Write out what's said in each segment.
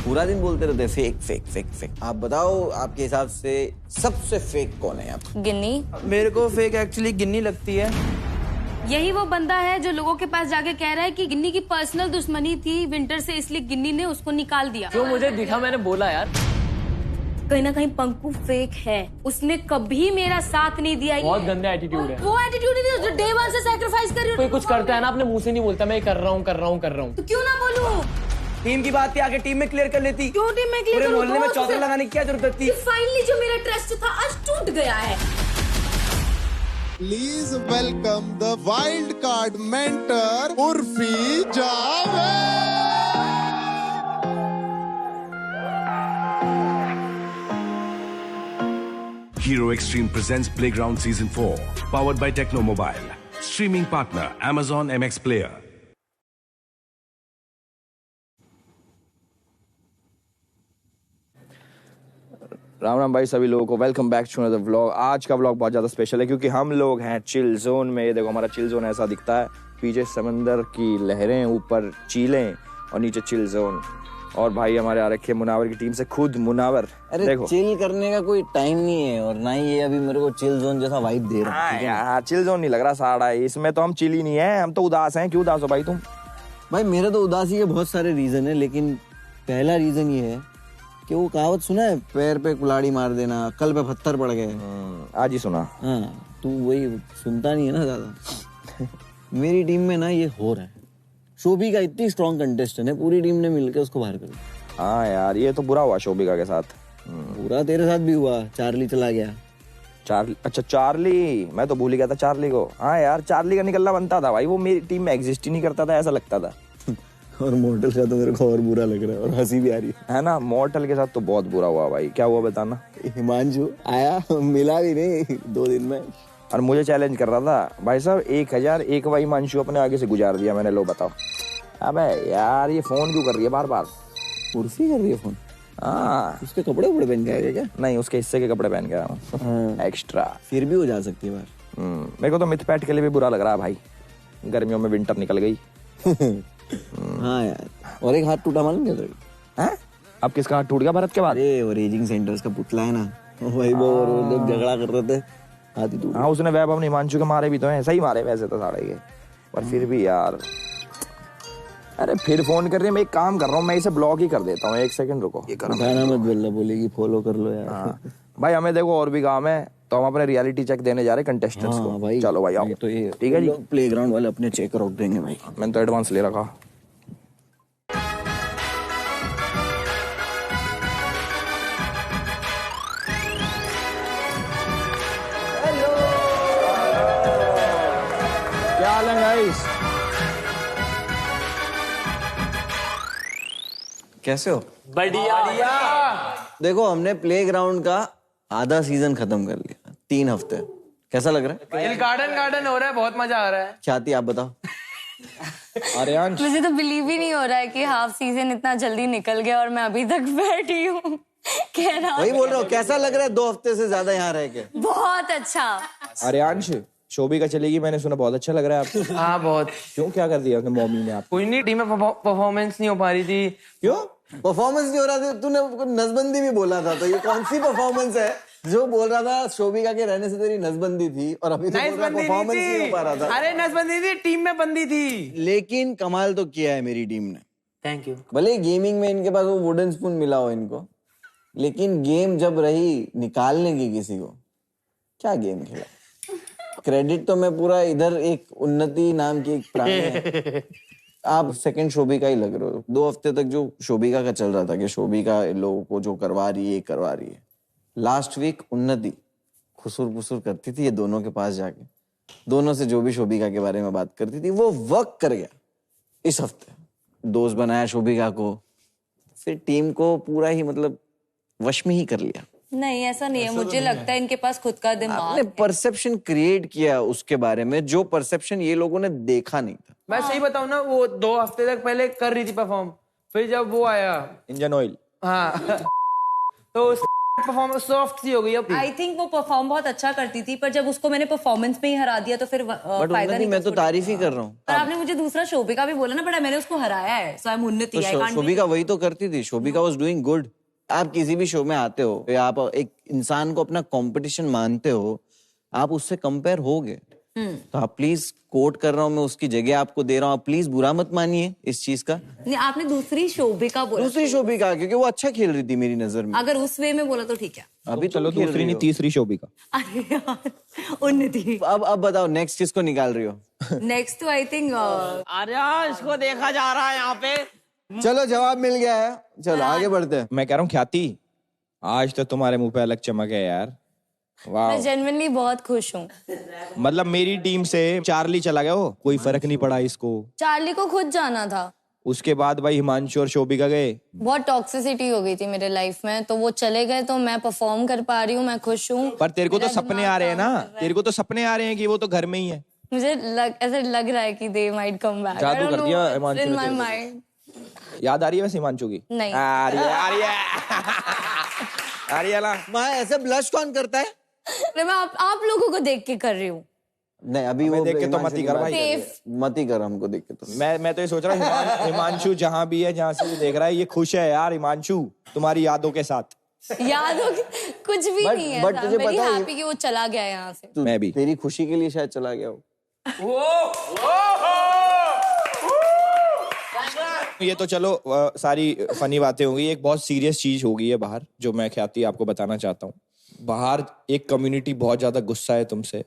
पूरा दिन बोलते रहते हैं फेक फेक फेक फेक। आप बताओ आपके हिसाब से सबसे फेक कौन है यहाँ पे? गिन्नी। मेरे को फेक एक्चुअली गिन्नी लगती है। यही वो बंदा है जो लोगों के पास जाके कह रहा है कि गिन्नी की पर्सनल दुश्मनी थी विंटर से, इसलिए गिन्नी ने उसको निकाल दिया। जो मुझे दिखा मैंने बोला यार। कहीं ना कहीं पंकु फेक है, उसने कभी मेरा साथ नहीं दिया। बहुत गंदा एटीट्यूड है। वो एटीट्यूड नहीं जो डे वन से सैक्रिफाइस कर रही हो। कोई कुछ करता है ना अपने मुंह से नहीं बोलता मैं कर रहा हूँ। तो क्यों ना बोलूं? टीम की बात थी आगे टीम में क्लियर कर लेती। क्यों टीम में क्लियर पूरे करूं? मोहल्ले में चौधरी लगाने की क्या जरूरत थी? फाइनली जो मेरा ट्रस्ट था आज टूट गया है। Please welcome the wild card mentor Urfi Javed. Hero Extreme presents Playground Season 4, powered by Techno Mobile. Streaming partner Amazon MX Player. Ram Ram भाई सभी लोगों को, welcome back to another vlog. आज का व्लॉग बहुत ज़्यादा स्पेशल है क्योंकि हम लोग हैं चिल जोन में। ये देखो हमारा चिल जोन ऐसा दिखता है, पीछे समंदर की लहरें, ऊपर चीलें और नीचे चिल जोन। और भाई हमारे आ रखे मुनावर की टीम से खुद मुनावर। अरे देखो चिल करने का कोई टाइम नहीं है और ना ही ये अभी मेरे को चिल जोन जैसा वाइब दे रहा है। हाँ, चिल जोन नहीं लग रहा साड़ा है इसमें, तो हम चिल ही नहीं है, हम तो उदास हैं। क्यों उदास हो भाई तुम? भाई मेरे तो उदासी के बहुत सारे रीजन है, लेकिन पहला रीजन ये है कि वो कहावत सुना है, पैर पे कुल्हाड़ी मार देना, कल पे पत्थर पड़ गए। आज ही सुना। हाँ, तू वही सुनता नहीं है ना ज्यादा। मेरी टीम में ना ये हो रहा है। शोभी का इतनी स्ट्रॉन्ग कंटेस्टेंट है, पूरी टीम ने मिलकर उसको बाहर कर दिया। हाँ यार, ये तो बुरा हुआ शोभिका के साथ। पूरा तेरे साथ भी हुआ, चार्ली चला गया। चार्ली? अच्छा चार्ली, मैं तो भूल ही गया था चार्ली को। हाँ यार, चार्ली का निकलना बनता था भाई, वो मेरी टीम में एग्जिस्ट ही नहीं करता था, ऐसा लगता था। और मॉर्टल का तो मेरे को और बुरा लग रहा है और हंसी भी आ रही है ना। मॉर्टल के साथ तो बहुत बुरा हुआ भाई। क्या हुआ बताना। हिमांशु आया, मिला भी नहीं 2 दिन में, और मुझे चैलेंज कर रहा था भाई साहब 1001 वही हिमांशु अपने आगे से गुजार दिया मैंने। लो बताओ। अबे यार ये फोन क्यों कर रही है बार बार? उर्फी कर रही है फोन। हाँ, उसके कपड़े उपड़े पहन के आएगा क्या? नहीं, उसके हिस्से के कपड़े पहन के आया हूँ एक्स्ट्रा। फिर भी हो जा सकती है बार। मेरे को तो मिथपैट के लिए भी बुरा लग रहा है भाई, गर्मियों में विंटर निकल गई। हाँ यार, और एक हाथ टूटा मालूम क्या तेरे को? हैं? अब किसका हाथ टूट गया भारत के बाद? अरे वो रेजिंग सेंटर्स का पुतला है ना, वही वो और वो लोग झगड़ा कर रहे थे, हाथ ही टूट। हाँ, उसने वैभव हिमांशु के मारे भी तो हैं, सही मारे वैसे तो सारे के, पर फिर भी यार। अरे फिर फोन कर रही है, मैं एक काम कर रहा हूँ, मैं इसे ब्लॉक ही कर देता हूँ। 1 सेकंड रुको। ये गाना मत बोलना, बोलेगी फॉलो कर लो यार। हाँ भाई, हमें देखो और भी काम है, तो हम अपने रियलिटी चेक देने जा रहे हैं कंटेस्टेंट्स को। भाई चलो भाई आओ। तो ये ठीक है जी, प्लेग्राउंड वाले अपने चेक रोक देंगे भाई। मैंने तो एडवांस ले रखा। क्या हाल है गाइस? कैसे हो? बढ़िया। देखो हमने प्लेग्राउंड का आधा सीजन खत्म कर लिया, 3 हफ्ते। कैसा लग रहा है? गार्डन हो रहा है, बहुत मजा आ रहा है। क्या थी आप बताओ। आर्यांश, मुझे तो बिलीव ही नहीं हो रहा है कि हाफ सीजन इतना जल्दी निकल गया और मैं अभी तक बैठी हूँ। कह रहा वही बोल रहा हूँ, कैसा लग रहा है 2 हफ्ते से ज्यादा यहाँ रह के? बहुत अच्छा। आर्यांश, शोभिका चलेगी मैंने सुना, बहुत अच्छा लग रहा है आपको। हाँ बहुत। क्यों, क्या कर दिया उसने मॉमी ने आपको? कोई नहीं, टीम में परफॉर्मेंस नहीं हो पा रही थी। क्यों परफॉर्मेंस नहीं हो रहा था? तूने नसबंदी भी बोला था, तो ये कौन सी परफॉर्मेंस है जो बोल रहा था शोभिका के रहने से तेरी नसबंदी थी और अभी तो परफॉर्मेंस नहीं हो पा रहा था? अरे नसबंदी थी, टीम में बंदी थी। लेकिन कमाल तो किया है मेरी टीम ने। Thank you. भले गेमिंग में इनके पास वो वुडन स्पून मिला हो इनको, लेकिन गेम जब रही निकालने की किसी को, क्या गेम खेला। क्रेडिट तो मैं पूरा इधर, एक उन्नति नाम की एक प्राणी है, आप सेकंड शोभिका ही लग रहे हो। 2 हफ्ते तक जो शोभिका का चल रहा था कि शोभिका लोगों को जो करवा रही है करवा रही है, लास्ट वीक उन्नति खुसुर पुसुर करती थी ये दोनों के पास जाके, दोनों से जो भी शोभिका के बारे में बात करती थी वो वर्क कर गया। इस हफ्ते दोस्त बनाया शोभिका को, फिर टीम को पूरा ही मतलब वश में ही कर लिया। नहीं ऐसा नहीं है, मुझे लगता है इनके पास खुद का दिमाग आपने परसेप्शन क्रिएट किया उसके बारे में, जो परसेप्शन ये लोगों ने देखा नहीं था। मैं सही बताऊं ना, वो 2 हफ्ते तक पहले कर रही थी परफॉर्म, फिर जब वो आया इंजन ऑयल। हाँ तो परफॉर्मेंस सॉफ्ट सी हो गई अब। आई थिंक वो परफॉर्म बहुत अच्छा करती थी, पर जब उसको मैंने परफॉर्मेंस में ही हरा दिया तो फिर बट फायदा उन्नति नहीं। मैं तो तारीफ ही कर रहा हूँ। पर आपने मुझे दूसरा शोभिका भी बोला ना, बट मैंने उसको हराया है, सो आई एम उन्नति। तो शोभिका वही तो करती थी, शोभिका वाज डूइंग गुड। आप किसी भी शो में आते हो या आप एक इंसान को अपना कंपटीशन मानते हो, आप उससे कंपेयर होगे। तो आप प्लीज कोट कर रहा हूँ मैं, उसकी जगह आपको दे रहा हूँ, आप प्लीज बुरा मत मानिए इस चीज का। नहीं, आपने दूसरी शोभिका बोला। दूसरी शोभिका, क्योंकि वो अच्छा खेल रही थी मेरी नजर में। अगर उस वे में बोला तो ठीक है। अभी चलो दूसरी नहीं तीसरी शोभिका। अरे यार, उन्नति। अब बताओ नेक्स्ट किसको निकाल रही हो? नेक्स्ट तो आई थिंक अरे इसको देखा जा रहा है यहाँ पे। चलो जवाब मिल गया है, चलो आगे बढ़ते हैं। मैं कह रहा हूँ ख्याति, आज तो तुम्हारे मुंह पे अलग चमक है यार। वाह, मैं जेन्युइनली बहुत खुश हूँ। मतलब मेरी टीम से चार्ली चला गया, वो कोई फर्क नहीं पड़ा इसको। चार्ली को खुद जाना था। उसके बाद भाई हिमांशु और शोभिका गए। बहुत टॉक्सिसिटी हो गई थी मेरे लाइफ में, तो वो चले गए, तो मैं परफॉर्म कर पा रही हूँ, मैं खुश हूँ। पर तेरे को तो सपने आ रहे हैं ना, तेरे को तो सपने आ रहे हैं कि वो तो घर में ही है। मुझे ऐसा लग रहा है कि दे माइट कम बैक। जादू कर दिया हिमांशु ने इन माय तेरे को। माइंड। याद आ रही है वैसे हिमांशु की? नहीं। आ रही है, आ रही है। आ रही है ना? माँ ऐसे ब्लश कौन करता है? मैं आप लोगों को देख के कर रही हूँ। नहीं अभी हमें वो देख के तो हिमांशु मत ही की कर बात भाई। कर रही है। मत ही कर हमको देख के तो। मैं तो ये सोच रहा हूँ हिमांशु जहाँ भी है, जहाँ से भी देख रहा है, ये खुश है यार हिमांशु तुम्हारी यादों के साथ। याद हो कुछ भी But- नहीं है। but तुझे वेरी पता है- हैप्पी कि वो चला गया यहाँ से। मैं भी। तेरी खुशी के लिए शायद चला गया हो। ये तो चलो सारी फनी बातें होगी। एक बहुत सीरियस चीज हो गई है बाहर, जो मैं ख्याति आपको बताना चाहता हूँ। बाहर एक कम्युनिटी बहुत ज्यादा गुस्सा है तुमसे।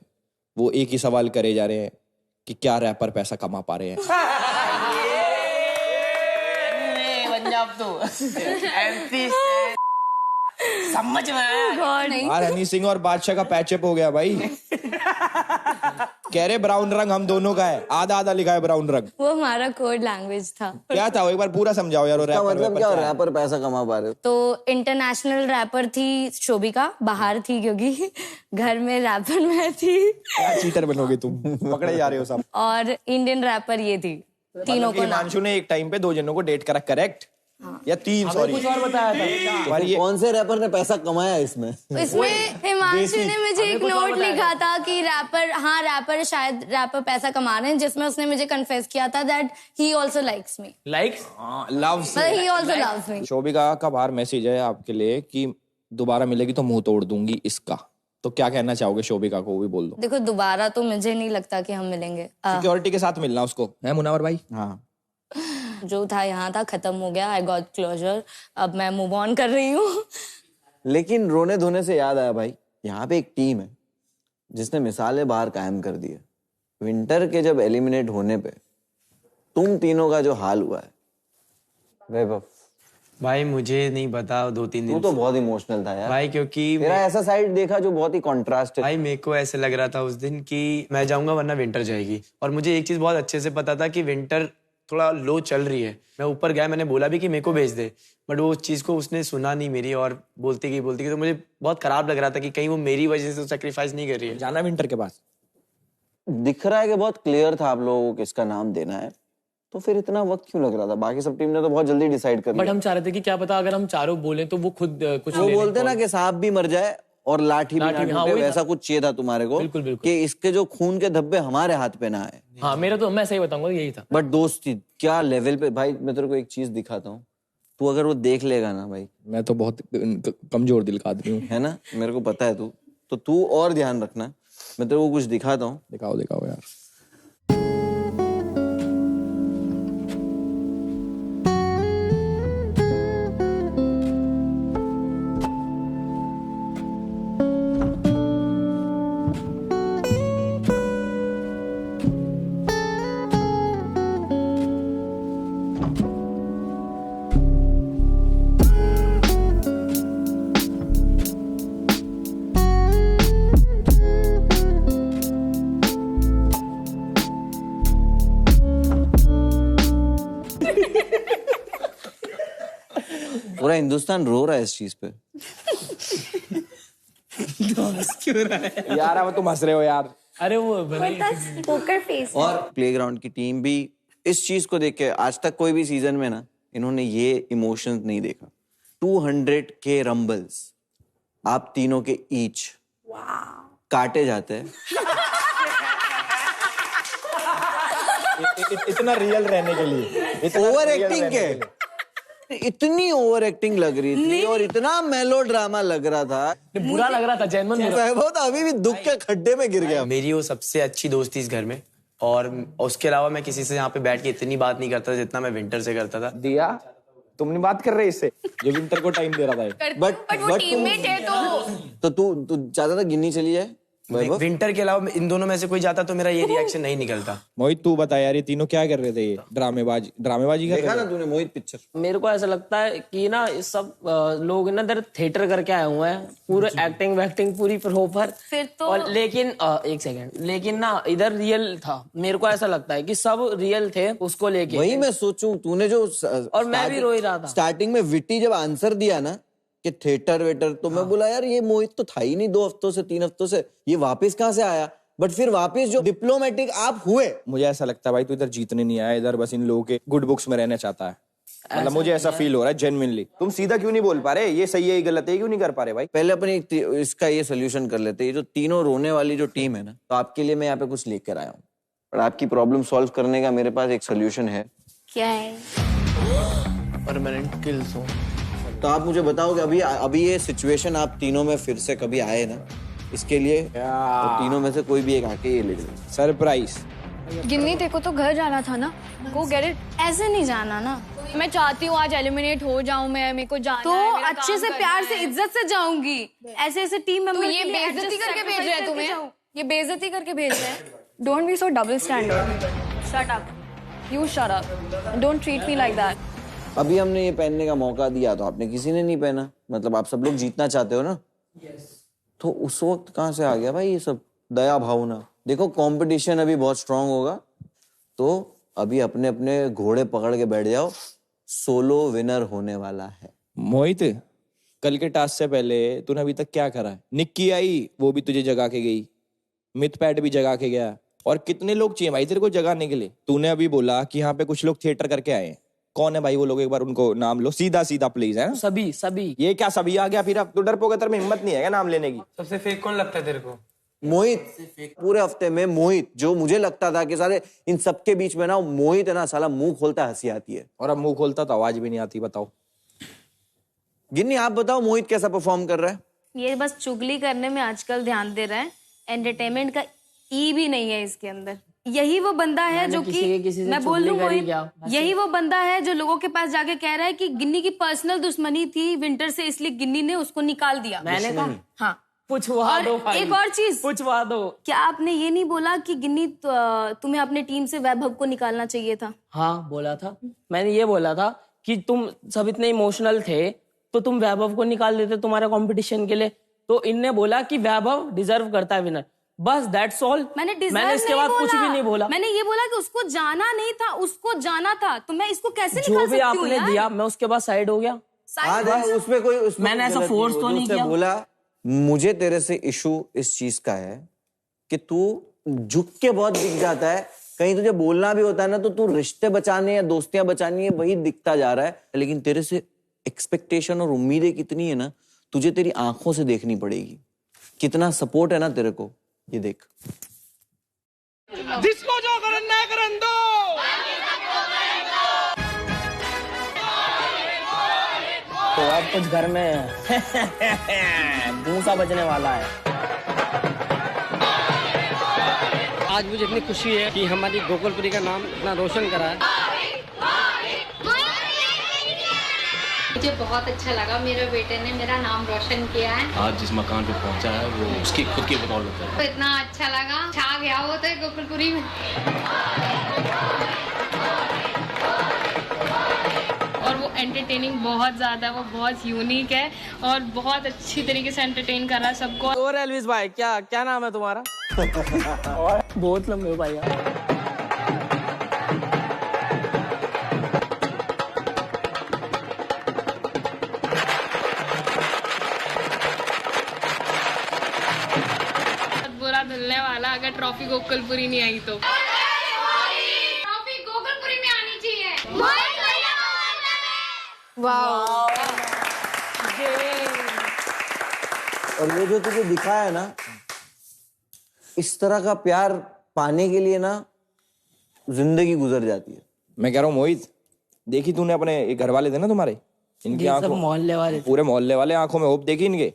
वो एक ही सवाल करे जा रहे हैं कि क्या रैपर पैसा कमा पा रहे हैं। पंजाब तो समझ में आया। यार हनी सिंह और बादशाह का पैचअप हो गया भाई। कह रहे ब्राउन रंग हम दोनों का है, आधा आधा लिखा है ब्राउन रंग। वो हमारा कोड लैंग्वेज था। क्या था वो, एक बार पूरा समझाओ यार। वो इसका रैपर मतलब क्या हो रहा है? रैपर पैसा कमा पा रहे हो? तो इंटरनेशनल रैपर थी शोभिका, बाहर थी क्योंकि घर में रैपर मैं थी, क्या चीटर बनोगे तुम, पकड़े जा रहे हो सब। और इंडियन रैपर ये थी। तीनों मतलब कि को नाम। हिमांशु ने एक टाइम पे 2 जनों को डेट करा, करेक्ट? या 3, सॉरी। कुछ और बताया था। तुम्हारी ये कौन से रैपर ने पैसा कमाया इसमें? इसमें हिमांशु ने मुझे एक नोट लिखा था कि रैपर शायद रैपर पैसा कमा रहे हैं, जिसमें उसने मुझे कन्फेस किया था that he also likes me, likes loves. मतलब he also loves me. Shobhika का बाहर मैसेज है आपके लिए कि दोबारा मिलेगी तो मुंह तोड़ दूंगी इसका। तो क्या कहना चाहोगे शोभिका को, वो भी बोल दो। देखो दोबारा तो मुझे नहीं लगता कि हम मिलेंगे। सिक्योरिटी के साथ मिलना उसको है मुनावर भाई। हाँ जो था यहाँ था, खत्म हो गया। I got closure. अब मैं मूव ऑन कर रही हूँ। लेकिन रोने धोने से याद आया भाई, यहाँ पे एक टीम है जिसने मिसालें बाहर कायम कर दी है। विंटर के जब एलिमिनेट होने पे तुम तीनों का जो हाल हुआ है, वैभव भाई मुझे नहीं पता 2-3 तू दिन तो बहुत इमोशनल था यार भाई, क्योंकि तेरा ऐसा साइड देखा जो बहुत ही कॉन्ट्रास्ट है। भाई मेरे को ऐसे लग रहा था उस दिन कि मैं जाऊंगा वरना विंटर जाएगी। और मुझे एक चीज बहुत अच्छे से पता था कि विंटर थोड़ा लो चल रही है। मैं ऊपर गया, मैंने बोला भी कि मेरे को भेज दे, बट वो चीज को उसने सुना नहीं मेरी, और बोलती गई। तो मुझे बहुत खराब लग रहा था कि कहीं वो मेरी वजह से सेक्रीफाइस नहीं कर रही है। जाना विंटर के पास दिख रहा है कि बहुत क्लियर था आप लोगों को किसका नाम देना है, तो फिर इतना वक्त क्यों लग रहा था? बाकी सब टीम ने तो बहुत जल्दी डिसाइड कर बट लिया। हम चाह रहे थे कि क्या पता अगर हम चारों बोले तो वो खुद कुछ वो ले लें बोलते ना call। कि सांप भी मर जाए और लाठी भी ना लाठी भी, हाँ, टूटे, वही था। वैसा कुछ चाहिए था तुम्हारे को। बिल्कुल, बिल्कुल। कि इसके जो खून के धब्बे हमारे हाथ पे ना आए। हाँ मेरा तो, मैं सही बताऊंगा यही था। बट दोस्ती क्या लेवल पे भाई, मैं तेरे को एक चीज दिखाता हूँ, तू अगर वो देख लेगा ना भाई, मैं तो बहुत कमजोर दिल का आदमी हूँ। है ना, मेरे को पता है तू और ध्यान रखना। मैं तेरे को कुछ दिखाता हूँ। दिखाओ दिखाओ यार। पूरा हिंदुस्तान रो रहा है इस चीज पे। यार अब तुम हंस रहे हो यार। अरे वो भले पोकर फेस। और प्लेग्राउंड की टीम भी इस चीज को देख के, आज तक कोई भी सीजन में ना इन्होंने ये इमोशंस नहीं देखा। 200K रंबल्स आप तीनों के ईच काटे जाते हैं। इतना रियल रहने के लिए, ओवर एक्टिंग के इतनी ओवर एक्टिंग लग रही थी और इतना मेलो ड्रामा लग रहा था, बुरा लग रहा था जैनमन। वैभव तो अभी भी दुख के खड्डे में गिर गया। मेरी वो सबसे अच्छी दोस्ती इस घर में, और उसके अलावा मैं किसी से यहाँ पे बैठ के इतनी बात नहीं करता जितना मैं विंटर से करता था। दिया तुम नहीं बात कर रहे इससे, जो विंटर को टाइम दे रहा था। बट वो टीममेट है तो तू चाहता था गिन्नी चली जाए? विंटर के अलावा इन दोनों में से कोई जाता तो मेरा ये रिएक्शन नहीं निकलता। मोहित तू बता यार, ये तीनों क्या कर रहे थे? ये ड्रामेबाजी कर देखा रहे ना थे? तूने मोहित पिक्चर? मेरे को ऐसा लगता है कि ना इस सब लोग ना इधर थिएटर करके आए हुए हैं, पूरे एक्टिंग वैक्टिंग पूरी प्रॉपर। फिर तो और लेकिन एक सेकंड, लेकिन ना इधर रियल था। मेरे को ऐसा लगता है कि सब रियल थे उसको लेके। वही मैं सोचूं, तूने जो और मैं भी रो ही रहा था स्टार्टिंग में विट्टी जब आंसर दिया ना कि थिएटर वेटर, तो मैं बोला यार ये मोहित तो था ही नहीं 2 हफ्तों से 3 हफ्तों से, ये वापस कहाँ से आया? बट फिर वापस जो डिप्लोमेटिक आप हुए। मुझे ऐसा लगता है भाई तू इधर जीतने नहीं आया, इधर बस इन लोगों के गुड बुक्स में रहना चाहता है। मतलब मुझे ऐसा फील हो रहा है जेन्युइनली। तुम सीधा क्यों नहीं बोल पा रहे ये सही है ये गलत है, क्यों नहीं कर पा रहे भाई? पहले अपनी इसका ये सोल्यूशन कर लेते हैं। ये जो तीनों रोने वाली जो टीम है ना, तो आपके लिए मैं यहाँ पे कुछ लेकर आया हूँ, और आपकी प्रॉब्लम सॉल्व करने का मेरे पास एक सोल्यूशन है। क्या है? Permanent kill zone. तो आप मुझे बताओ कि अभी ये सिचुएशन आप तीनों में फिर से कभी आए ना, इसके लिए तो तीनों में से कोई भी एक आके ये ले ले। सरप्राइज। गिन्नी देखो तो घर जाना था ना, गो गेट इट। ऐसे नहीं जाना ना, मैं चाहती हूँ आज एलिमिनेट हो जाऊं मैं, मेरे को जाना तो है, मेरा अच्छे काम से करना प्यार से है। इज्जत से जाऊंगी। ऐसे ऐसे टीम तो मेंबर ये बेइज्जती करके भेज रहे हैं तुम्हें, ये बेइज्जती करके भेज रहे हैं। Don't be so double standard. Shut up, you shut up, don't treat me like that. अभी हमने ये पहनने का मौका दिया तो आपने किसी ने नहीं पहना, मतलब आप सब लोग जीतना चाहते हो ना? तो उस वक्त कहाँ से आ गया भाई ये सब दया भावना? देखो कंपटीशन अभी बहुत स्ट्रांग होगा, तो अभी अपने अपने घोड़े पकड़ के बैठ जाओ, सोलो विनर होने वाला है। मोहित, कल के टास्क से पहले तूने अभी तक क्या करा है? निक्की आई, वो भी तुझे जगा के गई, मिथ पैट भी जगा के गया, और कितने लोग चाहिए भाई तेरे को जगाने के लिए? तूने अभी बोला कि यहाँ पे कुछ लोग थिएटर करके आए हैं, कौन है भाई वो लोग? एक बार उनको नाम लो सीधा सीधा प्लीज। है सभी ये क्या सभी आ गया? फिर अब तू डरपोक, तेरे में हिम्मत नहीं है क्या नाम लेने की? सबसे फेक कौन लगता है तेरे को? मोहित। पूरे हफ्ते में मोहित, जो मुझे लगता था कि सारे इन सबके बीच में ना मोहित है ना, साला मुंह खोलता हंसी आती है, और अब मुंह खोलता तो आवाज भी नहीं आती। बताओ गिन्नी आप बताओ मोहित कैसा परफॉर्म कर रहा है? ये बस चुगली करने में आजकल ध्यान दे रहा है, एंटरटेनमेंट का ई भी नहीं है इसके अंदर। यही वो बंदा है जो कि मैं बोल लूं मोहित, यही वो बंदा है जो लोगों के पास जाके कह रहा है कि गिन्नी की पर्सनल दुश्मनी थी विंटर से, इसलिए गिन्नी ने उसको निकाल दिया। मैंने कहा हाँ, पूछवा दो भाई, एक और चीज पूछवा दो। क्या आपने ये नहीं बोला कि गिन्नी तुम्हें अपने टीम से वैभव को निकालना चाहिए था? हाँ बोला था, मैंने ये बोला था कि तुम सब इतने इमोशनल थे तो तुम वैभव को निकाल देते तुम्हारे कंपटीशन के लिए। तो इनने बोला कि वैभव डिजर्व करता है विनर, बस दैट्स ऑल। मैंने इसके बाद कुछ भी नहीं बोला। मैंने ये बोला कि उसको जाना नहीं था, उसको जाना था, तो मैं इसको कैसे निकाल जो सकती भी हूँ आपने यार? दिया मैं उसके बाद साइड हो गया। उसमें कोई मैंने ऐसा फोर्स तो नहीं किया। बोला मुझे तेरे से इशू इस चीज का है कि तू झुक के बहुत दिख जाता है, कहीं तुझे बोलना भी होता है ना तो तू रिश्ते बचाने या दोस्तियां बचानी है वही दिखता जा रहा है। लेकिन तेरे से एक्सपेक्टेशन और उम्मीदें कितनी है ना, तुझे तेरी आंखों से देखनी पड़ेगी। कितना सपोर्ट है ना तेरे को, ये देख। जिसको जो करना है करन दो। तो अब कुछ घर में भूसा बजने वाला है। आज मुझे इतनी खुशी है कि हमारी गोकुलपुरी का नाम इतना रोशन करा है। मुझे बहुत अच्छा लगा, मेरे बेटे ने मेरा नाम रोशन किया है। आज जिस मकान पे पहुंचा है वो उसकी खुद की बदौलत है। तो इतना अच्छा लगा, छा गया वो तो गोकुलपुरी में। और वो एंटरटेनिंग बहुत ज्यादा है, वो बहुत यूनिक है और बहुत अच्छी तरीके से एंटरटेन कर रहा है सबको। और एल्विस भाई क्या नाम है तुम्हारा? बहुत लंबे हो भाई यार। बुरा धुलने वाला अगर ट्रॉफी गोकुलपुरी नहीं आई तो। ट्रॉफी गोकुलपुरी में आनी चाहिए। वाह, और ये जो तुझे दिखाया है ना, इस तरह का प्यार पाने के लिए ना जिंदगी गुजर जाती है। मैं कह रहा हूँ मोहित, देखी तूने अपने घर वाले थे ना तुम्हारे, इनकी आंखों, मोहल्ले वाले, पूरे मोहल्ले वाले आंखों में होप देखी इनके।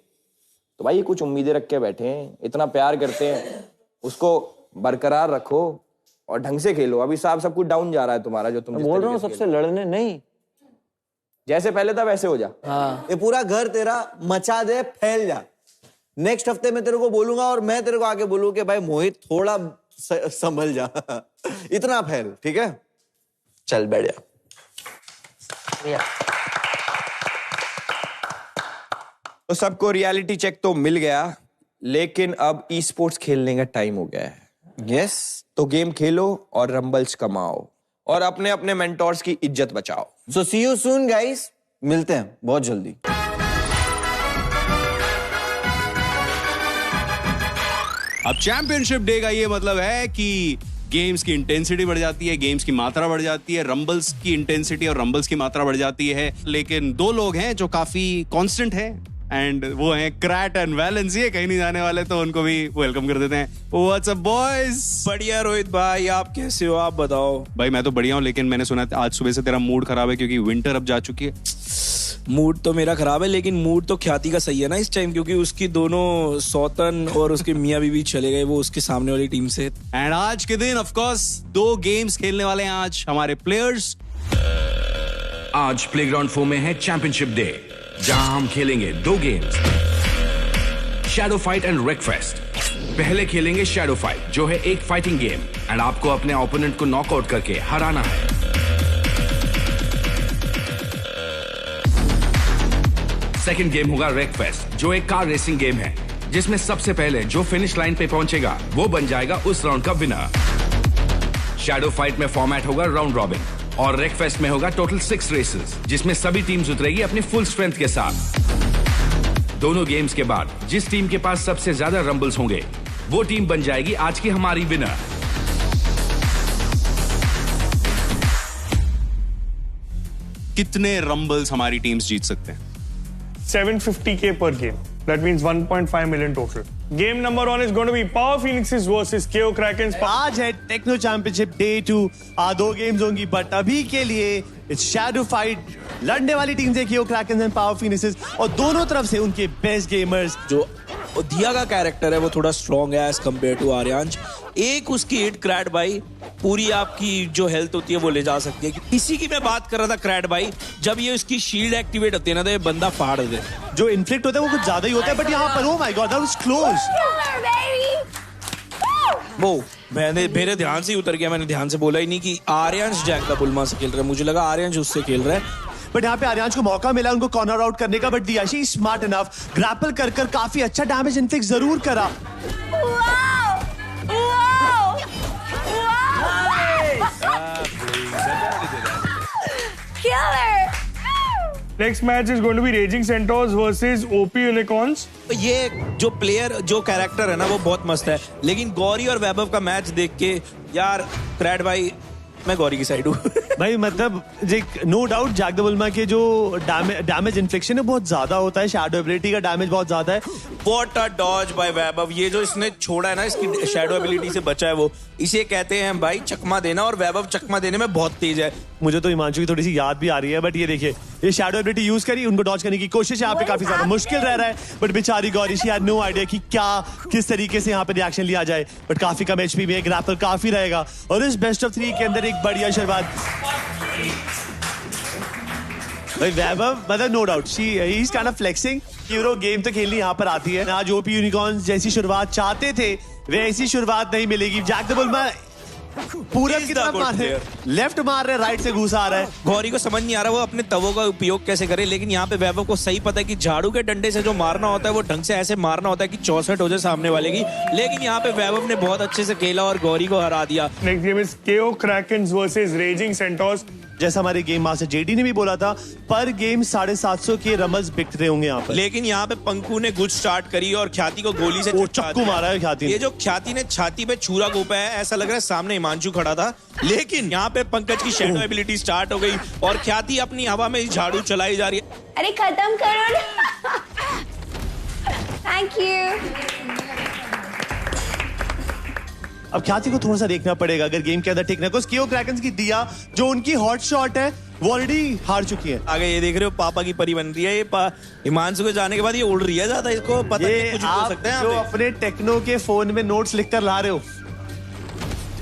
तो भाई कुछ उम्मीदें रख के बैठे हैं, इतना प्यार करते हैं, उसको बरकरार रखो और ढंग से खेलो। अभी साहब सब कुछ डाउन जा रहा है तुम्हारा, जो तुम बोल रहा हूँ सबसे लड़ने नहीं, जैसे पहले था वैसे हो जा। हाँ। ये पूरा घर तेरा मचा दे, फैल जा। नेक्स्ट हफ्ते में तेरे को बोलूंगा और मैं तेरे को आके बोलूँ कि भाई मोहित थोड़ा संभल जा। इतना फैल, ठीक है? चल बैठ जा। तो सबको रियलिटी चेक तो मिल गया, लेकिन अब ई स्पोर्ट्स खेलने का टाइम हो गया है। यस, तो गेम खेलो और रंबल्स कमाओ और अपने अपने मेंटोर्स की इज्जत बचाओ। सो सी यू सून गाइस, मिलते हैं बहुत जल्दी। अब चैंपियनशिप डे का ये मतलब है कि गेम्स की इंटेंसिटी बढ़ जाती है, गेम्स की मात्रा बढ़ जाती है, रंबल्स की इंटेंसिटी और रंबल्स की मात्रा बढ़ जाती है। लेकिन दो लोग हैं जो काफी कांस्टेंट हैं, एंड वो हैं क्रैट एंड वैलेंस। ये कहीं नहीं जाने वाले, तो उनको भी वेलकम कर देते हैं। What's up boys? बढ़िया रोहित भाई, आप कैसे हो? आप बताओ। भाई मैं तो बढ़िया हूँ, लेकिन मैंने सुना आज सुबह से तेरा मूड खराब है क्योंकि विंटर अब जा चुकी है। मूड तो मेरा खराब है, लेकिन मूड तो ख्याति का सही है ना इस टाइम, क्योंकि उसकी दोनों सौतन और उसके मियाँ बीवी चले गए वो उसके सामने वाली टीम से। एंड आज के दिन ऑफ कोर्स 2 गेम्स खेलने वाले हैं आज हमारे प्लेयर्स। आज प्लेग्राउंड 4 में है चैंपियनशिप डे, जहां हम खेलेंगे 2 गेम्स, शैडो फाइट एंड रेकफेस्ट। पहले खेलेंगे शैडो फाइट, जो है एक फाइटिंग गेम, एंड आपको अपने ओपोनेंट को नॉकआउट करके हराना है। सेकंड गेम होगा रेकफेस्ट, जो एक कार रेसिंग गेम है, जिसमें सबसे पहले जो फिनिश लाइन पे पहुंचेगा वो बन जाएगा उस राउंड का विनर। शैडो फाइट में फॉर्मेट होगा राउंड रॉबिन और रेकफेस्ट में होगा टोटल 6 रेसेस, जिसमें सभी टीम्स उतरेगी अपनी फुल स्ट्रेंथ के साथ। दोनों गेम्स के बाद जिस टीम के पास सबसे ज्यादा रंबल्स होंगे वो टीम बन जाएगी आज की हमारी विनर। कितने रंबल्स हमारी टीम्स जीत सकते हैं? 750K per game. That means 1.5 million total. Game number 1 is going to be Power Phoenixes versus KO Krakens. आज है टेक्नो चैंपियनशिप डे 2। 2 गेम्स होंगी, बट अभी के लिए इट्स शैडो फाइट। लड़ने वाली टीम है KO Krakens एंड पावर फिनिक्सेस, और दोनों तरफ से उनके बेस्ट गेमर्स। जो दिया का कैरेक्टर है वो थोड़ा स्ट्रॉन्ग है एज कम्पेयर टू आर्यांश। एक उसकी हिट क्रैट भाई पूरी आपकी जो हेल्थ होती है वो ले जा सकती है। इसी की मैं बात कर रहा था क्रैट भाई, जब ये उसकी शील्ड एक्टिवेट होती है ना तो ये बंदा फाड़ दे। जो इन्फ्लिक्ट होता है वो कुछ ज्यादा ही होता है, बट यहाँ पर oh my God that was close. वो मेरे ध्यान से ही उतर गया, मैंने ध्यान से बोला ही नहीं कि आर्यांश जैक का बुलमा से खेल रहा है, मुझे लगा आर्यांश उससे खेल रहा है। बट यहाँ पे आर्यांश को मौका मिला उनको कॉर्नर आउट करने का, बट दियाशी स्मार्ट इनफ, ग्रैपल कर काफी अच्छा डैमेज इन्फ्लिक्ट जरूर करा। Next match is going to be Raging Centaurs versus OP Unicorns. ये जो प्लेयर जो कैरेक्टर है ना वो बहुत मस्त है, लेकिन गौरी और वैभव का मैच देख के यार क्रैट भाई मैं गौरी की साइड हूँ। भाई मतलब नो डाउट जैक द बुलमा के जो डैमेज इन्फ्लिक्शन है बहुत ज्यादा होता है, शैडो एबिलिटी का डैमेज बहुत ज्यादा है। व्हाट अ डॉज बाय वैभव, ये जो इसने छोड़ा है ना इसकी शैडो एबिलिटी से बचा है वो, इसे कहते हैं भाई चकमा देना, और वैभव चकमा देने में बहुत तेज है। मुझे तो हिमांशु की थोड़ी सी याद भी आ रही है, बट ये देखिए ये शैडो एबिलिटी यूज करी, उनको डॉज करने की कोशिश यहाँ पे काफी ज्यादा मुश्किल रह रहा है, बट बेचारी Gauri she had no idea कि किस तरीके से यहाँ पे रिएक्शन लिया जाए। बट काफी कम एचपी में ग्रैपल काफी रहेगा, और इस बेस्ट ऑफ 3 के अंदर एक बढ़िया शुरुआत। भाई वैभव मतलब no doubt he is kind of flexing कि वो गेम तो खेलनी यहाँ पर आती है। आज ओपी यूनिकॉर्न्स जैसी शुरुआत चाहते थे वैसी शुरुआत नहीं मिलेगी। जैक द बुलमा पूरब की तरफ मार रहे, लेफ्ट मार रहे, राइट से घुसा आ रहा है। गौरी को समझ नहीं आ रहा वो अपने तवों का उपयोग कैसे करे, लेकिन यहाँ पे वैभव को सही पता है कि झाड़ू के डंडे से जो मारना होता है वो ढंग से ऐसे मारना होता है कि 64 हो जाए सामने वाले की, लेकिन यहाँ पे वैभव ने बहुत अच्छे से खेला और गौरी को हरा दिया। Next game is KO Krakens versus Raging Centaurs. जैसा हमारे गेम मास्टर जेडी ने भी बोला था, पर गेम 750 के रमल्स बिक रहे होंगे यहाँ पर। लेकिन यहाँ पे पंकु ने गुड स्टार्ट करी और ख्याति को गोली से चक्कू मारा है ख्याति ने। ये जो ख्याति ने छाती पे छुरा घोंपा है, ऐसा लग रहा है सामने हिमांशु खड़ा था, लेकिन यहाँ पे पंकज की शैडो एबिलिटी स्टार्ट हो गई और ख्याति अपनी हवा में झाड़ू चलाई जा रही है। अरे खत्म करो ना। Thank you. अब ख्याति को थोड़ा सा देखना पड़ेगा अगर गेम के अंदर ठीक ना, केओ क्रैकन्स की दिया जो उनकी हॉट शॉट है वो ऑलरेडी हार चुकी है। आगे ये देख रहे हो पापा की परी बन रही है, ये हिमांशु के जाने के बाद ये उड़ रही है ज्यादा, इसको पता नहीं कुछ हो सकता है। जो अपने टेक्नो के फोन में नोट्स लिखकर ला रहे हो,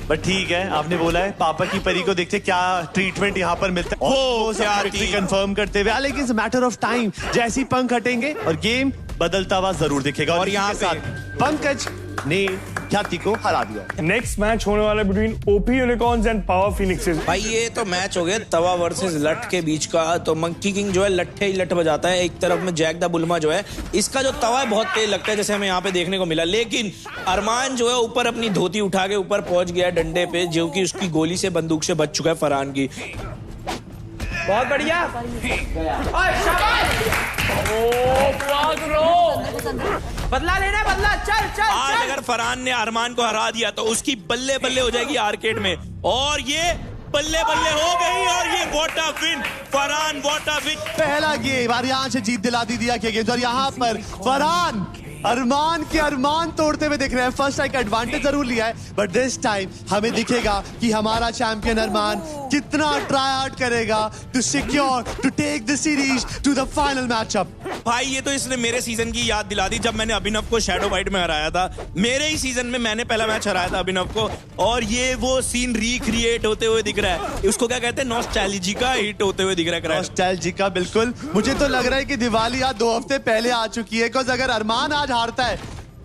बट ठीक है, आपने बोला है पापा की परी को देखते क्या ट्रीटमेंट यहाँ पर मिलता है कंफर्म करते हुए, लेकिन इट्स मैटर ऑफ टाइम, जैसे ही पंख हटेंगे और गेम बदलता हुआ जरूर दिखेगा। और यहाँ साथ पंकज ने ख्याति को हरा दिया। नेक्स्ट मैच होने वाला between OP unicorns and power phoenixes. भाई ये तो मैच हो गया तवा वर्सेस लट के बीच का। तो मंकी किंग जो है लट्ठे ही लट बजाता है, एक तरफ में जैक द बुल्मा जो है, इसका जो तवा है बहुत तेज लगता है जैसे हमें यहाँ पे देखने को मिला। लेकिन अरमान जो है ऊपर अपनी धोती उठा के ऊपर पहुंच गया डंडे पे, जो कि उसकी गोली से बंदूक से बच चुका है फरहान की। बहुत बढ़िया। बदला लेना है, बदला। चल चल आज अगर फरहान ने अरमान को हरा दिया तो उसकी बल्ले बल्ले हो जाएगी आर्केड में, और ये बल्ले बल्ले हो गई। और ये what a win Farhan, what a win. पहला गेम यहाँ से जीत दिला दी दिया गेम, और यहाँ पर फरहान अरमान के अरमान तोड़ते हुए दिख रहे हैं। फर्स्ट टाइम का एडवांटेज जरूर लिया है, बट दिस टाइम हमें दिखेगा कि हमारा चैंपियन अरमान कितना ट्राई हार्ड करेगा to secure to take the series to the final matchup. भाई ये तो इसने मेरे सीजन की याद दिला दी, जब मैंने अभिनव को शैडो फाइट में हराया था। मेरे ही सीजन में मैंने पहला मैच हराया था अभिनव को, और ये वो सीन रिक्रिएट होते हुए दिख रहा है। उसको क्या कहते हैं, नॉस्टैल्जिया हिट होते हुए दिख रहा है। नॉस्टैल्जिया, बिल्कुल। मुझे तो लग रहा है कि दिवाली आज 2 हफ्ते पहले आ चुकी है, बिकॉज़ अगर अरमान आज हारता है,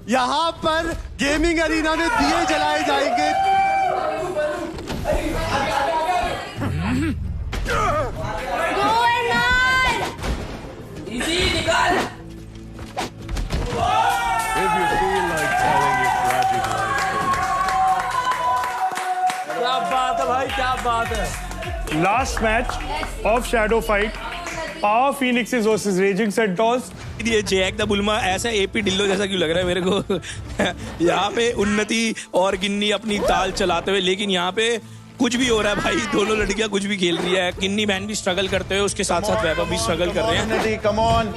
यहाँ पर गेमिंग अरीना में दिए जलाए जाएंगे। क्या बात है भाई, क्या बात है। Last match of shadow fight, power phoenixes versus raging centaurs. ये जैक द बुल्मा ऐसा एपी डिल्लो जैसा क्यों लग रहा है मेरे को। यहाँ पे उन्नति और गिन्नी अपनी ताल चलाते हुए, लेकिन यहाँ पे कुछ भी हो रहा है भाई, दोनों लड़कियां कुछ भी खेल रही है। गिन्नी बहन भी स्ट्रगल करते हुए, उसके साथ साथ वैभव भी स्ट्रगल कर रहे हैं। उन्नति, come on,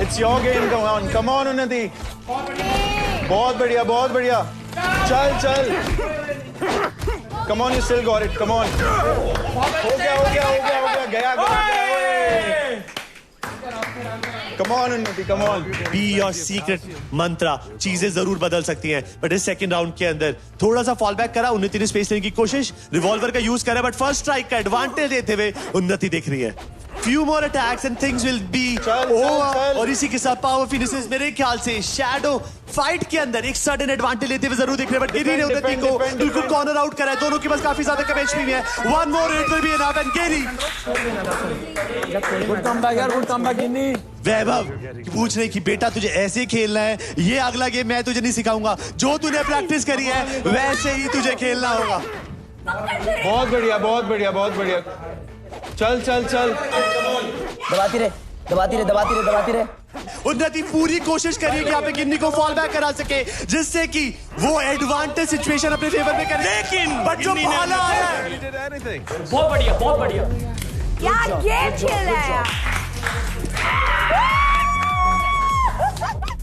it's your game, come on, come on उन्नति। बहुत बढ़िया, बहुत बढ़िया। चल चल, come on, you still got it, come on. हो गया हो गया हो गया हो गया, गया गया। Come on, उन्नति, come on. Be your secret मंत्रा, चीजें जरूर बदल सकती हैं, बट इस सेकंड राउंड के अंदर थोड़ा सा फॉल बैक करा, उन्नति ने स्पेस लेने की कोशिश, रिवॉल्वर का यूज करा, बट फर्स्ट स्ट्राइक का एडवांटेज लेते हुए उन्नति दिख रही है। Few more attacks and things will be over. और इसी के साथ पावर फिनिशेस मेरे ख्याल से शैडो फाइट के अंदर एक सडन एडवांटेज लेते हुए जरूर दिख रहे हैं, बट गिरी ने उन्नति को बिल्कुल कॉर्नर आउट करा है। दोनों के पास काफी ज्यादा कम एचपी में है। One more hit will be enough and Giri. Good comeback यार, गुड कमबैक गिन्नी। वैभव पूछ रहे कि बेटा तुझे ऐसे खेलना है, ये अगला गेम मैं तुझे नहीं सिखाऊंगा, जो तूने प्रैक्टिस करी है वैसे ही तुझे खेलना होगा। बहुत बढ़िया, बहुत बढ़िया, बहुत बढ़िया। चल चल चल, दबाती रहे, दबाती रहे, दबाती रहे, दबाती रहे। उन्नति पूरी कोशिश करिए कि यहाँ पे गिन्नी को फॉल बैक करा सके, जिससे कि वो एडवांटेज सिचुएशन अपने फेवर में करे। लेकिन बट जो भाला आया है, बहुत बढ़िया, बहुत बढ़िया। क्या गेम खेला है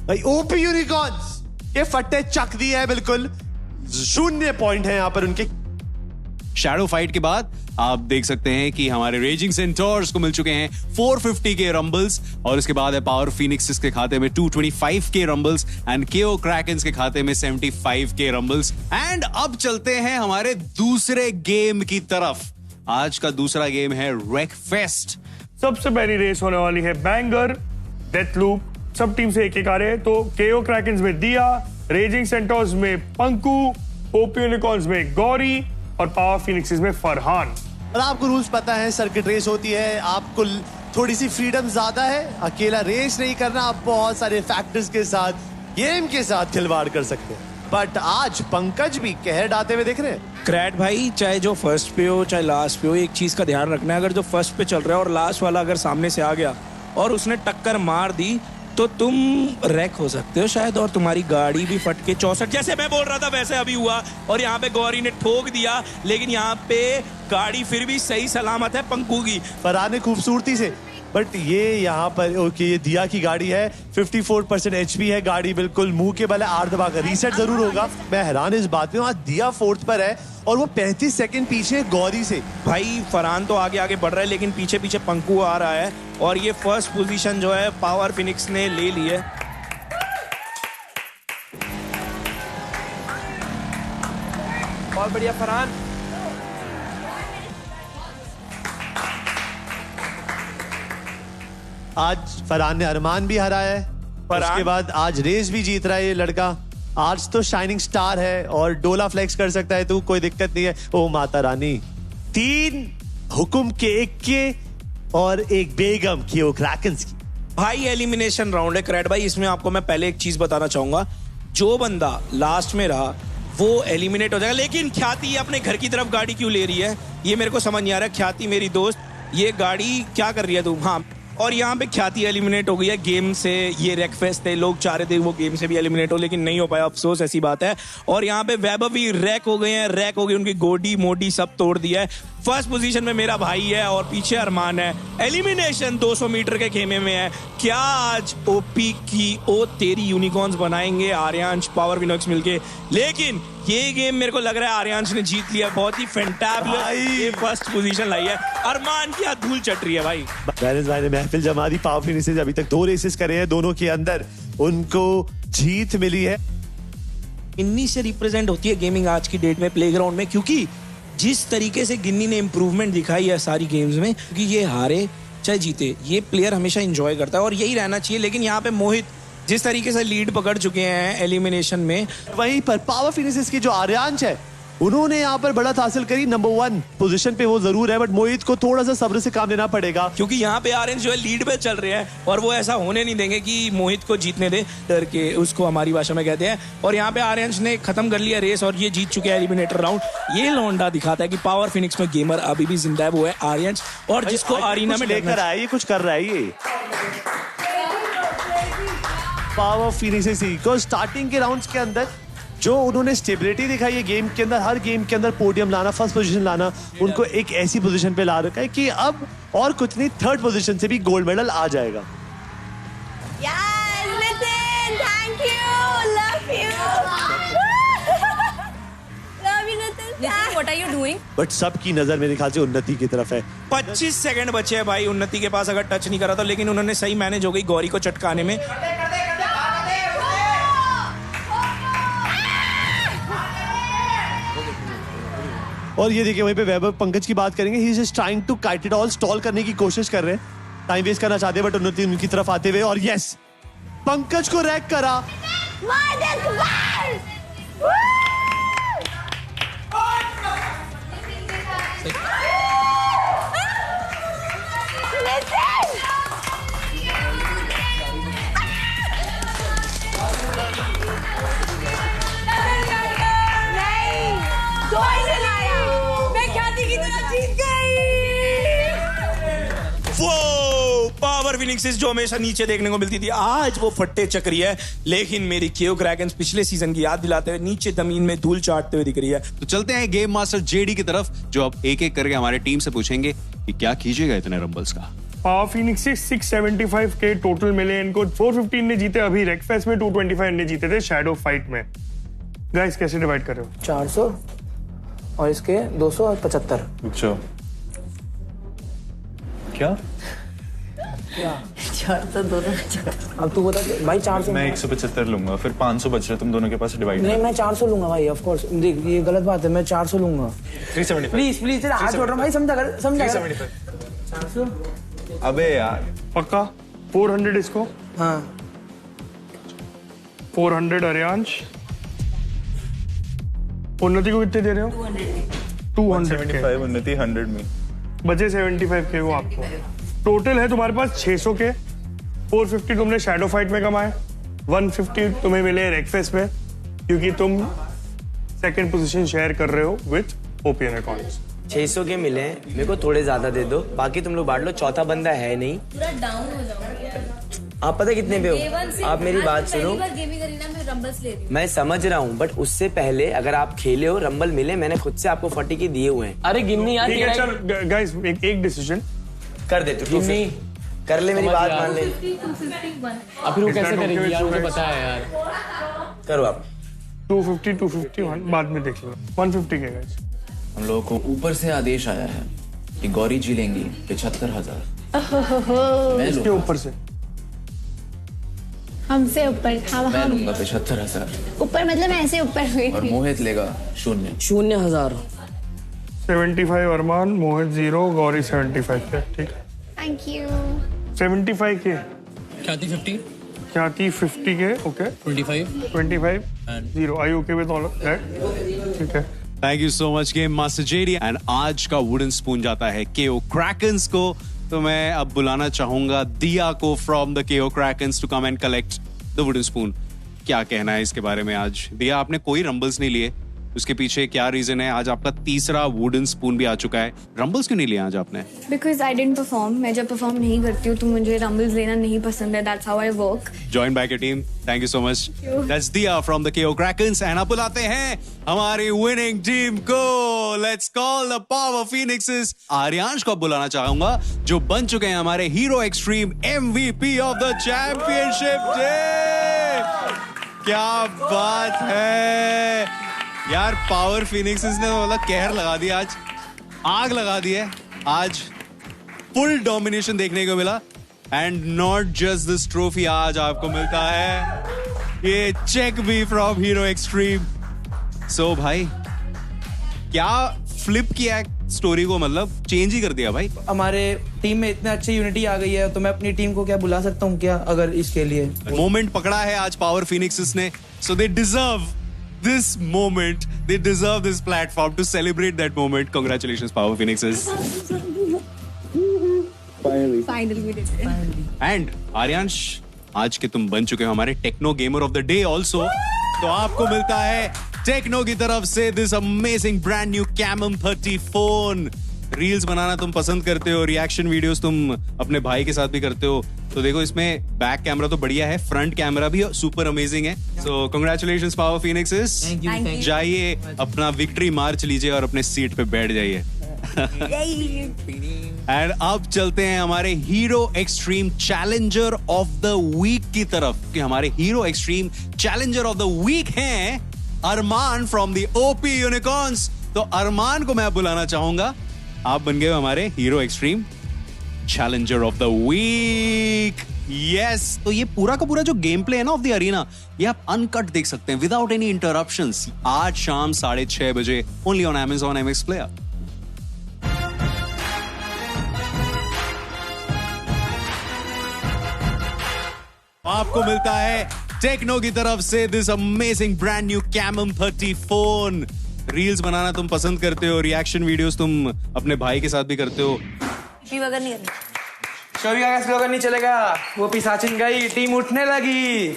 भाई। ओपी यूनिकॉर्न्स के फट्टे चक दिए हैं, बिल्कुल 0 पॉइंट है यहाँ पर उनके। शैडो फाइट के बाद आप देख सकते हैं कि हमारे रेजिंग सेंटोर्स को मिल चुके हैं 450 के रंबल्स, और इसके बाद है पावर फिनिक्सेस के खाते में 225 के रंबल्स एंड केओ क्रैकन्स के खाते में 75 के रंबल्स। एंड अब चलते हैं हमारे दूसरे गेम की तरफ। आज का दूसरा गेम है रेक फेस्ट। सबसे पहली रेस होने वाली है बैंगर डेथ लूप। सब टीम से एक आ रहे हैं, तो केओ क्रैकन्स में दिया, रेजिंग सेंटोर्स में पंकु, ओपी यूनिकॉर्न्स में गौरी और पावर फिनिक्सेस में फरहान। और आपको रूल्स पता है, सर्किट रेस होती है, आपको थोड़ी सी फ्रीडम ज्यादा है, अकेला रेस नहीं करना, आप बहुत सारे फैक्टर्स के साथ गेम के साथ खिलवाड़ कर सकते हैं। बट आज पंकज भी कहर डालते हुए दिख रहे हैं। क्रैट भाई, चाहे जो फर्स्ट पे हो चाहे लास्ट पे हो, एक चीज का ध्यान रखना है, अगर जो फर्स्ट पे चल रहा है और लास्ट वाला अगर सामने से आ गया और उसने टक्कर मार दी तो तुम रैक हो सकते हो शायद, और तुम्हारी गाड़ी भी फट के 64 जैसे मैं बोल रहा था वैसे अभी हुआ। और यहाँ पे गौरी ने ठोक दिया, लेकिन यहाँ पे गाड़ी फिर भी सही सलामत है पंकु की। फरहान ने खूबसूरती से बट ये यहाँ पर ओके, ये दिया की गाड़ी है, 54% HP है, गाड़ी बिल्कुल मुंह के बल है, आर दबाकर रीसेट जरूर होगा। मैं हैरान इस बात में, आज दिया 4th पर है और वो 35 सेकंड पीछे गौरी से। भाई फरहान तो आगे आगे बढ़ रहा है, लेकिन पीछे पीछे पंकु आ रहा है और ये फर्स्ट पोजीशन जो है पावर फिनिक्स ने ले ली है। बहुत बढ़िया फरहान। आज फरहान ने अरमान भी हराया है, उसके बाद आज रेस भी जीत रहा है ये लड़का। आज तो शाइनिंग स्टार है और डोला फ्लेक्स कर सकता है, तो कोई दिक्कत नहीं है। ओ माता रानी, 3 हुकुम के इक्के और एक बेगम की वो क्रैकन्स की। भाई एलिमिनेशन राउंड है क्रैड भाई, इसमें आपको मैं पहले एक चीज बताना चाहूंगा, जो बंदा लास्ट में रहा वो एलिमिनेट हो जाएगा। लेकिन ख्याति अपने घर की तरफ गाड़ी क्यों ले रही है, ये मेरे को समझ नहीं आ रहा। ख्याति मेरी दोस्त, ये गाड़ी क्या कर रही है तुम? हाँ, और यहाँ पे ख्याति एलिमिनेट हो गई है गेम से। ये रेकफेस्ट थे, लोग चाह रहे थे वो गेम से भी एलिमिनेट हो, लेकिन नहीं हो पाया, अफसोस ऐसी बात है। और यहाँ पे वैभव भी रैक हो गए हैं, रैक हो गई, उनकी गोडी मोडी सब तोड़ दिया है। फर्स्ट पोजीशन में मेरा भाई है और पीछे अरमान है। एलिमिनेशन 200 मीटर के खेमे में है। क्या आज ओपी की ओ तेरी यूनिकॉर्न्स बनाएंगे आर्यांश पावर विनोक्स मिलके? लेकिन ये गेम मेरे को लग रहा है आर्यांश ने जीत लिया। बहुत ही फैंटाबुलस ये फर्स्ट पोजीशन लाई है। अरमान की हाथ धूल चट रही है भाई। बैलेंस भाई ने महफिल जमा दी। पावर फिनिशेस अभी तक 2 रेसेस करे हैं, दोनों के अंदर उनको जीत मिली है। इन्हीं से रिप्रेजेंट होती है गेमिंग आज की डेट में प्लेग्राउंड में, क्योंकि जिस तरीके से गिन्नी ने इंप्रूवमेंट दिखाई है सारी गेम्स में, क्योंकि ये हारे चाहे जीते ये प्लेयर हमेशा एंजॉय करता है और यही रहना चाहिए। लेकिन यहाँ पे मोहित जिस तरीके से लीड पकड़ चुके हैं एलिमिनेशन में, वहीं पर पावर फिनिशेस के जो आर्यांश है उन्होंने यहाँ पर बढ़त हासिल करी। नंबर 1 पोजीशन पे वो जरूर है, बट मोहित को थोड़ा सा सब्र से काम लेना पड़ेगा, क्योंकि यहाँ पे आर्यन जो है लीड पे चल रहे हैं और वो ऐसा होने नहीं देंगे कि मोहित को जीतने दे, डर के, उसको हमारी भाषा में कहते हैं। और यहाँ पे आर्यन ने खत्म कर लिया रेस और ये जीत चुके हैं एलिमिनेटर राउंड। ये लौंडा दिखाता है कि पावर फिनिक्स में गेमर अभी भी जिंदा है, वो है आर्यन। और जिसको अरीना में लेकर आया, ये कुछ कर रहा है ये पावर फिनिशेस ही को। स्टार्टिंग के राउंड्स के अंदर जो उन्होंने स्टेबिलिटी दिखाई है गेम के अंदर, हर गेम के अंदर पोडियम लाना, फर्स्ट पोजीशन लाना, उनको एक ऐसी पोजीशन पे ला रखा है कि अब और कुछ नहीं, 3rd पोजीशन से भी गोल्ड मेडल आ जाएगा। Yes, Nitin, thank you, love you. Love you, Nitin. What are you doing? But सबकी नजर मेरे ख्याल से उन्नति की तरफ है। 25 सेकंड बचे हैं भाई उन्नति के पास, अगर टच नहीं करा तो, लेकिन उन्होंने सही मैनेज हो गई गौरी को चटकाने में। और ये देखिए वहीं पे वैभव पंकज की बात करेंगे, he is just trying to kite it all, stall करने की कोशिश कर रहे हैं, टाइम वेस्ट करना चाहते हैं, बट उन्नति उनकी तरफ आते हुए, और यस पंकज को रैक करा। वो पावर फिनिक्सेस जो हमेशा नीचे देखने को मिलती थी, आज वो फट्टे चक्री है। लेकिन मेरी केओ क्रैकन्स पिछले सीजन की याद दिलाते हुए नीचे जमीन में धूल चाटते हुए दिख रही है। तो चलते हैं गेम मास्टर जेडी की तरफ, जो अब एक एक करके हमारे टीम से पूछेंगे कि क्या कीजिएगा इतने रंबल्स का। पावर फिनिक्स से 675 के टोटल मिले इनको, 415 ने जीते अभी रेकफेस्ट में, 225 ने जीते थे शैडो फाइट में। गाइस कैसे डिवाइड कर रहे हो? 400 और इसके 275। अच्छा क्या 400 दोनों। अब तू बता भाई। 400 मैं 175 लूंगा, फिर 500 बच रहे तुम दोनों के पास डिवाइड। नहीं मैं 400 लूंगा भाई, ऑफ कोर्स। देख ये गलत बात है, मैं 400 लूंगा। 375 प्लीज तेरा हाथ जोड़ रहा हूं भाई, समझा कर 400। अबे यार पक्का 400 इसको। हाँ 400 अर्यांश। उन्नति को कितने दे रहे हो? 275 उन्नति 100 में बचे 75 के वो आपको। टोटल है तुम्हारे पास 600 के। 450 तुमने शैडो फाइट में कमाए, 150 तुम्हें मिले रेकफेस्ट में, क्योंकि तुम सेकंड पोजीशन शेयर कर रहे हो विद ओपी यूनिकॉर्न्स। 600 के मिले हैं, मेरे को थोड़े ज्यादा दे दो, बाकी तुम लोग बांट लो। चौथा बंदा है नहीं, पूरा डाउन हो जाऊंगी। आप पता कितने पे हो? आप मेरी बात सुनो, गेमिंग अरीना में रंबल्स ले रही हूं। मैं समझ रहा हूँ, बट उससे पहले अगर आप खेले हो, रंबल मिले, मैंने खुद से आपको 40 के दिए हुए हैं। अरे गिन्नी यार, ठीक है चल गाइस, एक डिसीजन कर दे तू। कर ले, मेरी बात मान ले। अब फिर वो कैसे करेगी यार, मुझे पता है यार। करो आप। 250, 251 बाद में देख लो। 150 के गाइस। हम लोगों को ऊपर से आदेश आया है कि गौरी जी लेंगी 75,000। इसके ऊपर से हमसे ऊपर। मैं लूंगा 75,000। ऊपर मतलब ऐसे ऊपर हुई। और मोहित लेगा 0। 0,000। 75 अरमान, मोहित 0, गौरी 75 के। ठीक है, थैंक यू। 75 के। ख्याति 50। ख्याति 50 के। Okay. 25 0। I okay with all of that? ठीक है। Thank you so much game master JD. And आज का वुडन स्पून जाता है केओ क्रैकन्स को। तो मैं अब बुलाना चाहूंगा दिया को from the KO krakens to come and collect the wooden spoon. क्या कहना है इसके बारे में? आज दिया, आपने कोई रंबल्स नहीं लिए, उसके पीछे क्या रीजन है? आज आपका तीसरा वुडन स्पून भी आ चुका है, रंबल्स क्यों नहीं लिया आज आपने? Because I didn't perform. मैं जब परफॉर्म नहीं करती हूँ तो मुझे रंबल्स लेना नहीं पसंद है। That's how I work. Join by your team. Thank you so much. That's Diya from the KO krakens. And अब बुलाते हैं हमारी विनिंग टीम को। Let's call the power phoenixes. Aaryansh को बुलाना चाहूंगा, जो बन चुके हैं हमारे hero extreme MVP of the championship day. क्या बात है यार, पावर फिनिक्सेस ने मतलब कहर लगा दिया, आज आग लगा दी है। आज फुल डोमिनेशन देखने को मिला। And not just this trophy, आज आपको मिलता है ये चेक भी फ्रॉम हीरो एक्सट्रीम। सो भाई, क्या फ्लिप किया है स्टोरी को, मतलब चेंज ही कर दिया भाई। हमारे टीम में इतने अच्छी यूनिटी आ गई है, तो मैं अपनी टीम को क्या बुला सकता हूँ क्या, अगर इसके लिए मोमेंट पकड़ा है आज पावर फिनिक्सेस ने। So they deserve this moment, they deserve this platform to celebrate that moment. Congratulations Power Phoenixes. Finally we did it. And Aryansh, आज के तुम बन चुके हो हमारे Tecno gamer of the day also. तो आपको मिलता है टेक्नो की तरफ से this amazing brand new Camon 30 phone. Reels बनाना तुम पसंद करते हो, रिएक्शन वीडियोस तुम अपने भाई के साथ भी करते हो, तो देखो इसमें बैक कैमरा तो बढ़िया है, फ्रंट कैमरा भी सुपर अमेजिंग है। So congratulations power phoenixes. जाइए अपना विक्ट्री मार्च लीजिए और अपने सीट पे बैठ जाइए। एंड अब चलते हैं हमारे hero extreme challenger of the week की तरफ, कि हमारे hero extreme challenger of the week हैं Armaan from the OP unicorns. तो अरमान को मैं बुलाना चाहूंगा, आप बन गए हमारे hero extreme challenger of the week. Yes, तो ये पूरा का पूरा जो गेम प्ले है ना ऑफ द अरीना, ये आप अनकट देख सकते हैं विदाउट एनी इंटरप्शंस, आज शाम 6:30 बजे only on Amazon MX Player। आपको मिलता है टेक्नो की तरफ से this amazing brand new Camon 30 phone. Reels बनाना तुम पसंद करते हो, रिएक्शन वीडियोस तुम अपने भाई के साथ भी करते हो। वगैरह नहीं करनी। शोभी का स्लोगन नहीं चलेगा, वो पिशाचिन गई, टीम उठने लगी।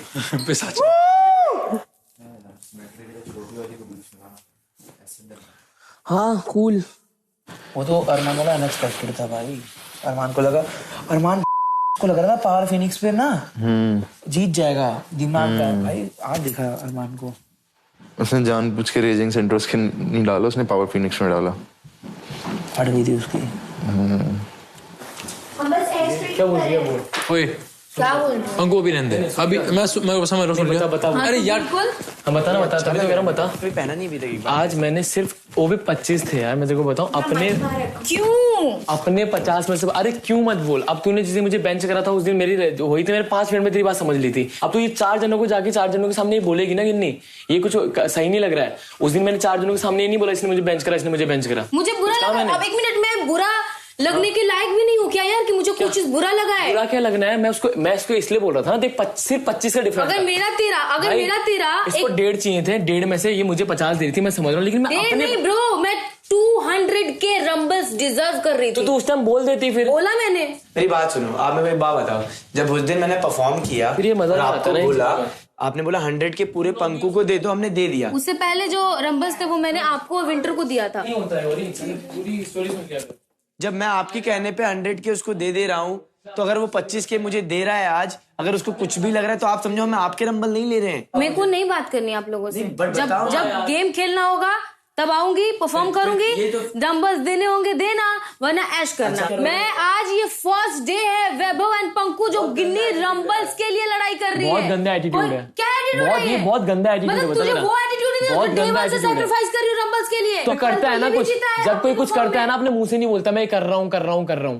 पिशाचिन। हाँ कूल। वो तो अरमान वाला अनएक्सपेक्टेड था भाई। अरमान को लगा ना पावर फिनिक्स पे ना जीत जाएगा, दिमाग का भाई आज दिखा अरमान को। उसने जानबूझ के रेजिंग सेंटर्स के नहीं डाला, उसने पावर फिनिक्स में डाला। फट गई थी उसकी। क्या बोल रही है वो? ओए क्या बोल रहे हो? अंको भी रहने दे अभी। मैं समझ रहा हूँ। बता। अरे यार हम बता तभी तो कह रहा हूँ बता। कोई पहना नहीं अभी तक। आज मैंने सिर्फ वो भी 25 थे यार, मैं तेरे को बताऊँ अपने क्यों अपने 50 में से। अरे क्यों मत बोल, अब तूने जिसे मुझे बेंच करा था उस दिन मेरी हुई थी, मैंने 5 मिनट में तेरी बात समझ ली थी। अब तू ये 4 जनों को जाके 4 जनों के सामने ये बोलेगी ना कि नहीं ये कुछ सही नहीं लग रहा है। उस दिन मैंने 4 जनों के सामने ये नहीं बोला इसने मुझे बेंच करा, इसने मुझे बेंच करा। मुझे बुरा लगा। अब 1 मिनट में बुरा लगने के लायक भी नहीं हूँ क्या यार, कि मुझे कुछ बुरा लगा है? बुरा क्या लगना है? मैं उसको इसलिए बोल रहा था ना, देख सिर्फ 25 का डिफरेंस। अगर मेरा तेरा इसको 1.5 चाहिए थे, 1.5 में से ये मुझे 50 दे रही थी, मैं समझ रहा हूँ, लेकिन मैं अपने नहीं ब्रो, मैं 200 के रंबल्स डिजर्व कर रही थी। तो तू उस टाइम बोल देती, फिर बोला मैंने। मेरी बात सुनो, आप मेरी बात बताओ। जब उस दिन मैंने परफॉर्म किया, फिर ये मजा नहीं आता ना। आपने बोला 100 के पूरे पंकु को दे दो, हमने दे दिया। उससे पहले जो रंबल्स थे वो मैंने आपको और विंटर को दिया था। जब मैं आपके कहने पे 100 के उसको दे रहा हूँ, तो अगर वो 25 के मुझे दे रहा है आज, अगर उसको कुछ भी लग रहा है तो आप समझो हम आपके रंबल नहीं ले रहे हैं। मेरे को नहीं बात करनी आप लोगों से। जब गेम खेलना होगा तब आऊंगी, परफॉर्म करूंगी, डंबल्स देने होंगे देना, वरना ऐश करना। मैं आज ये फर्स्ट डे है वैभव एंड पंकु जो गिन्नी रंबल्स के लिए लड़ाई कर रही है। बहुत गंदा एटीट्यूड है। क्या एटीट्यूड है? बहुत गंदा एटीट्यूड है। मतलब तुझे वो एटीट्यूड नहीं है, डे वन से सैक्रिफाइस कर रही हूँ रंबल्स के लिए। तो करता है ना कुछ, जब कोई कुछ करता है ना अपने मुंह से नहीं बोलता मैं कर रहा हूँ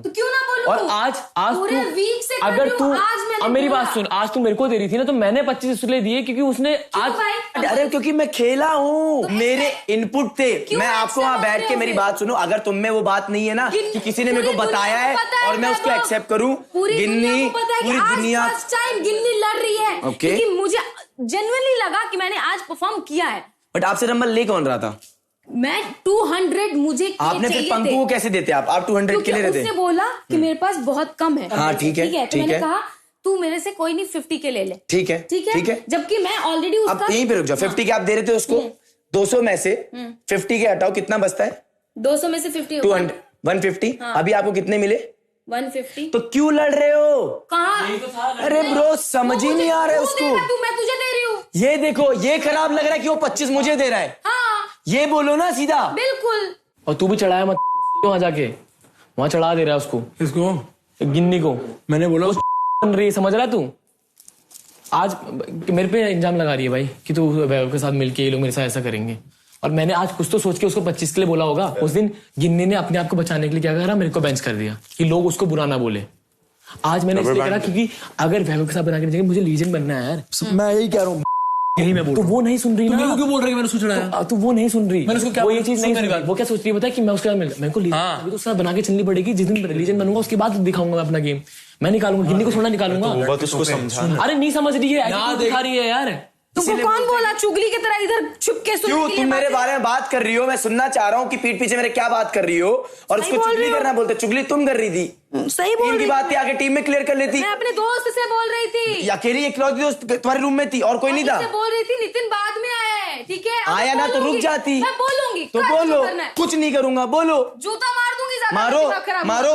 तो क्यों ना बोलूं? और आज पूरे वीक से अगर तू अब मेरी बात सुन, आज तू मेरे को दे रही थी ना तो मैंने 25 इसलिए दिए क्योंकि उसने आज, अरे क्योंकि मैं खेला हूँ, मेरे इनपुट थे। मैं आपको वहाँ बैठ के मेरी बात सुनो, अगर तुम में वो बात नहीं है ना कि किसी ने मेरे को बताया है और मैं उसको एक्सेप्ट करूँ, गिन्नी पूरी दुनिया टाइम गिन्नी लड़ रही है क्योंकि मुझे जेन्युइनली लगा कि मैंने आज परफॉर्म किया है। बट आपसे रंबल ले कौन रहा था? मैं 200 मुझे आपने फिर पंकु को कैसे देते? आप 200 के ले रहे थे? उसने बोला कि मेरे पास बहुत कम है। हाँ ठीक है, तो मैंने कहा तू मेरे से कोई नहीं 50 के ले ले। ठीक है। जबकि मैं ऑलरेडी उसका, अब यहीं पे रुक जाओ। 50 के आप दे रहे थे उसको, 200 में से 50 के हटाओ, कितना बचता है? 200 में से 50 150। अभी आपको कितने मिले? 150। तो क्यों लड़ रहे हो? कहाँ? अरे ब्रो समझ ही नहीं आ रहा है उसको। मैं तुझे दे रही हूँ। ये देखो, ये खराब लग रहा है कि वो 25 मुझे दे रहा है। ये बोलो ना सीधा। बिल्कुल। और तू भी चढ़ाया मत वहां जाके, वहां चढ़ा दे रहा है उसको। किसको? गिन्नी को। मैंने बोला बन रही है, समझ रहा तू? आज मेरे पे इल्जाम लगा रही है भाई कि तू वैभव के साथ मिलके ये लोग मेरे साथ ऐसा करेंगे। और मैंने आज कुछ तो सोच के उसको 25 के लिए बोला होगा। उस दिन गिन्नी ने अपने आप को बचाने के लिए क्या करा, मेरे को बेंच कर दिया कि लोग उसको बुरा ना बोले। आज मैंने इसलिए करा क्योंकि अगर वैभव के साथ बना के मुझे लीजेंड बनना है यार। मैं यही कह रहा हूँ, यही मैं बोल रहा हूँ। तो वो नहीं सुन रही ना। तुम क्यों बोल रही है मैंने उसको चढ़ाया? तो वो नहीं सुन रही। मैंने उसको क्या, वो ये चीज नहीं सुन रही। वो क्या सोच रही है पता है कि मैं उसके साथ मेरे को अभी तो उसका बना के चलनी पड़ेगी। जिस दिन लीजेंड बनूंगा उसके बाद दिखाऊंगा मैं अपना गेम। मैं निकालूंगा, गिन्नी को थोड़ा निकालूंगा। उसको समझा। अरे नहीं समझ रही है, दिखा रही है यार। तुमको कौन बोला चुगली की तरह इधर छुप के सुनने क्यों के लिए? तुम मेरे बारे में बात कर रही हो? मैं सुनना चाह रहा हूँ कि पीठ पीछे मेरे क्या बात कर रही हो। और उसको चुगली करना बोलते, चुगली तुम कर रही थी। सही बोल रही की बात थी, आगे टीम में क्लियर कर लेती। मैं अपने दोस्त से बोल रही थी। अकेली इकलौती दोस्त तुम्हारे रूम में थी और कोई नहीं था? बोल रही थी नितिन बाद में आया है, ठीक है? आया ना तो रुक जाती। मैं बोलूंगी तो बोलो, कुछ नहीं करूंगा, बोलो। जूता मार दूंगी। मारो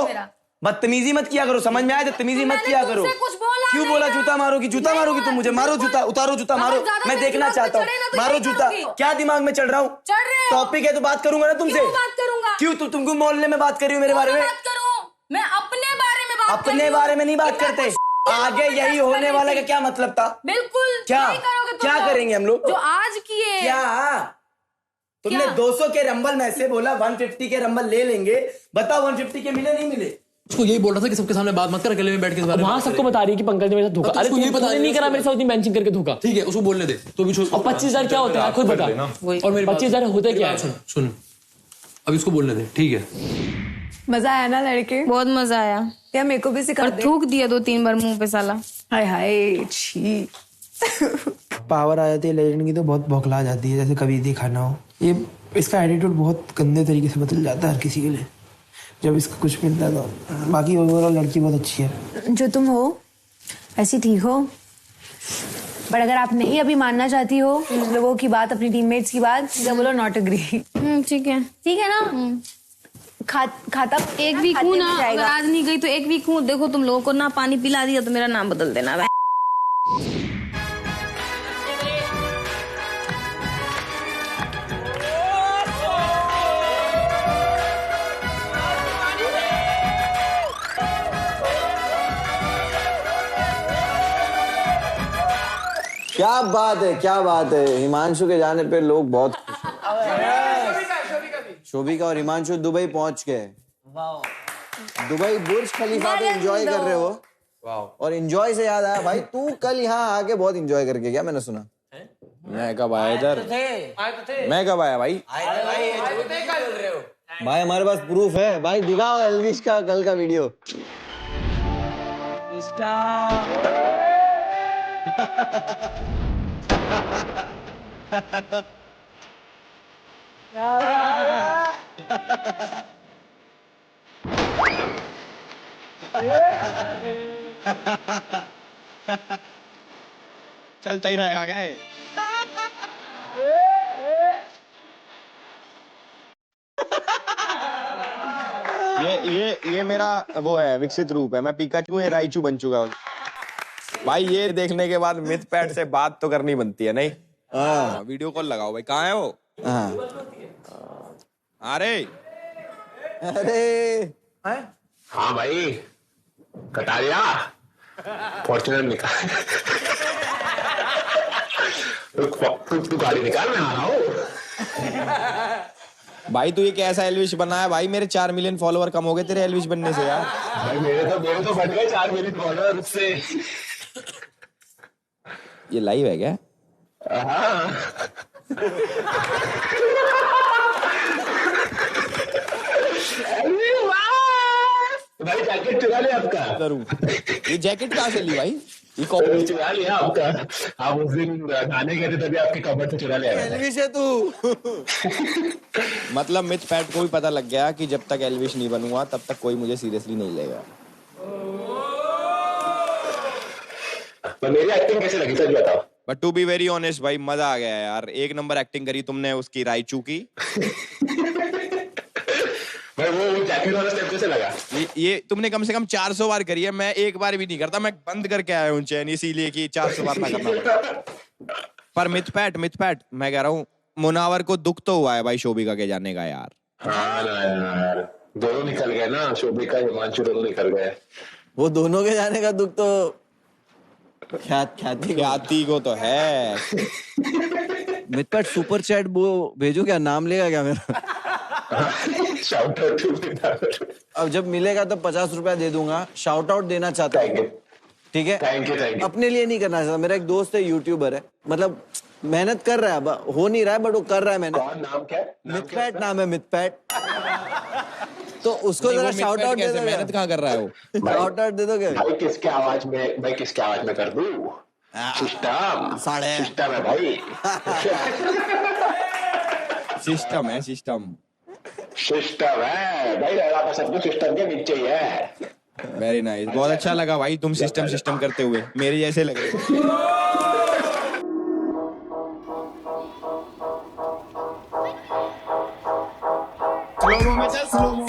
बदतमीजी मत किया करो, समझ में आया? बदतमीजी मत किया करो। क्यों बोला जूता मारोगी? जूता मारोगी तुम मुझे? मारो जूता, उतारो जूता, मारो। मैं देखना चाहता हूँ, मारो जूता। क्या दिमाग में चढ़ रहा हूँ? टॉपिक है तो बात करूंगा ना तुमसे। क्यों तुमको मोहल्ले में बात कर रही हो मेरे बारे में? मैं अपने बारे में बात अपने बारे में नहीं बात करते। आगे यही होने वाला का क्या मतलब था? बिल्कुल। क्या करेंगे हम लोग? जो आज किए। क्या तुमने 200 के रंबल में से बोला 150 के रंबल ले लेंगे? बताओ 150 के मिले नहीं मिले? उसको यही बोल रहा था कि सबके सामने बात मत कर, अकेले में बैठ के वहां सबको बता रही है कि पंकज ने मेरे साथ धोखा। अरे तूने नहीं करा मेरे साथ बेंचिंग करके धोखा। ठीक है, उसको बोलने दे। तो भी 25,000 क्या होता है खुद बता। और मेरी 25,000 होता क्या है? सुन अब इसको बोलने दे। ठीक है, मजा आया ना लड़के? बहुत मजा आया क्या मेरे को भी सिखा और थूक दिया 2-3 बार मुंह पे साला। हाय हाय छी। पावर आ जाती है लेजेंड की तो बहुत बौखला जाती है, जैसे कभी देखा ना हो। ये इसका एटीट्यूड बहुत गंदे तरीके से बदल जाता है हर किसी के लिए जब इसका कुछ मिलता है। तो बाकी ओवरऑल लड़की बहुत अच्छी है। जो तुम हो ऐसी ठीक हो, बट अगर आप नहीं अभी मानना चाहती हो लोगों की बात, अपनी टीममेट्स की बात, तो बोलो नॉट एग्री। ठीक है ना? खाता एक वीक हूँ ना, अगर आज नहीं गई तो एक वीक हूँ। देखो तुम लोगों को ना पानी पिला दिया तो मेरा नाम बदल देना। क्या बात है, क्या बात है। हिमांशु के जाने पे लोग बहुत शोभिका और हिमांशु दुबई पहुंच गए। दुबई बुर्ज खलीफा पे एंजॉय कर रहे हो। और एंजॉय से याद आया भाई, तू कल यहाँ आके बहुत एंजॉय करके गया, मैंने सुना। मैं कब आया इधर? मैं कब आया भाई? भाई हमारे पास प्रूफ है भाई, दिखाओ एल्विश का कल का वीडियो। चलता ही रहेगा क्या है? ये मेरा वो है, विकसित रूप है। मैं पिकाचू है, राइचू बन चुका हूँ भाई। ये देखने के बाद मिथ पैट से बात तो करनी बनती है नहीं? हाँ, वीडियो कॉल लगाओ भाई। कहाँ है वो? हाँ अरे अरे हाँ भाई कटा लिया फॉर्च्यूनर निकाल तू गाड़ी निकाल मैं आ रहा हूँ। भाई तू ये कैसा एल्विश बना है भाई? मेरे 4 मिलियन फॉलोवर कम हो गए तेरे एल्विश बनने से यार। भाई मेरे तो बढ़ गए 4 मिलियन फॉलोअर उससे। ये लाइव है क्या? हाँ भाई जैकेट चुरा लिया आपका। जरूर। ये जैकेट कहाँ से ली भाई? ये चुरा लिया आपका। आप उस दिन नहाने गए थे तभी आपके कबर्ड से चुरा लिया। एल्विश है तू। मतलब मिथ पैट को भी पता लग गया कि जब तक एल्विश नहीं बनूंगा तब तक कोई मुझे सीरियसली नहीं लेगा। तो मेरी एक्टिंग कैसे लगी सच बताओ। But to be very honest भाई मजा आ गया यार। 1 नंबर एक्टिंग करी तुमने उसकी राइचू की। भाई वो जैकेट वाला स्टेप कैसे लगा? ये तुमने कम से कम 400 बार करी है। मैं एक बार भी नहीं करता। मैं बंद करके आया हूँ चैन इसीलिए कि 400 बार ना करना पड़े। पर मिथ पैट मैं कह रहा हूँ मुनावर को दुख तो हुआ है भाई शोभिका के जाने का यार। हाँ ना यार दोनों निकल गए ना। शोभिका हिमांशु दोनों निकल गए। वो दोनों के जाने का दुख तो ख्याति को तो है। मिथ पैट सुपर चैट वो भेजो क्या? नाम लेगा क्या मेरा? Shout out. अब जब मिलेगा तो 50 रुपया दे दूंगा। शाउट आउट देना चाहता हूँ। ठीक है थैंक यू। अपने लिए नहीं करना चाहता। मेरा एक दोस्त है यूट्यूबर है मतलब मेहनत कर रहा है। हो नहीं रहा है बट वो कर रहा है मेहनत। कौन नाम क्या? मिथ पैट नाम है मिथ पैट। तो उसको जरा शाउट आउट दे दो। मेहनत कहाँ कर रहा है वो? शाउट आउट दे दोगे? भाई किसके आवाज में कर दूं? सिस्टम है भाई। सिस्टम है भाई। लड़ा का सब कुछ सिस्टम के नीचे ही है। Very nice. बहुत अच्छा लगा भाई तुम सिस्टम करते हुए मेरे जैसे लग रहे। स्लो में चल स्लो में।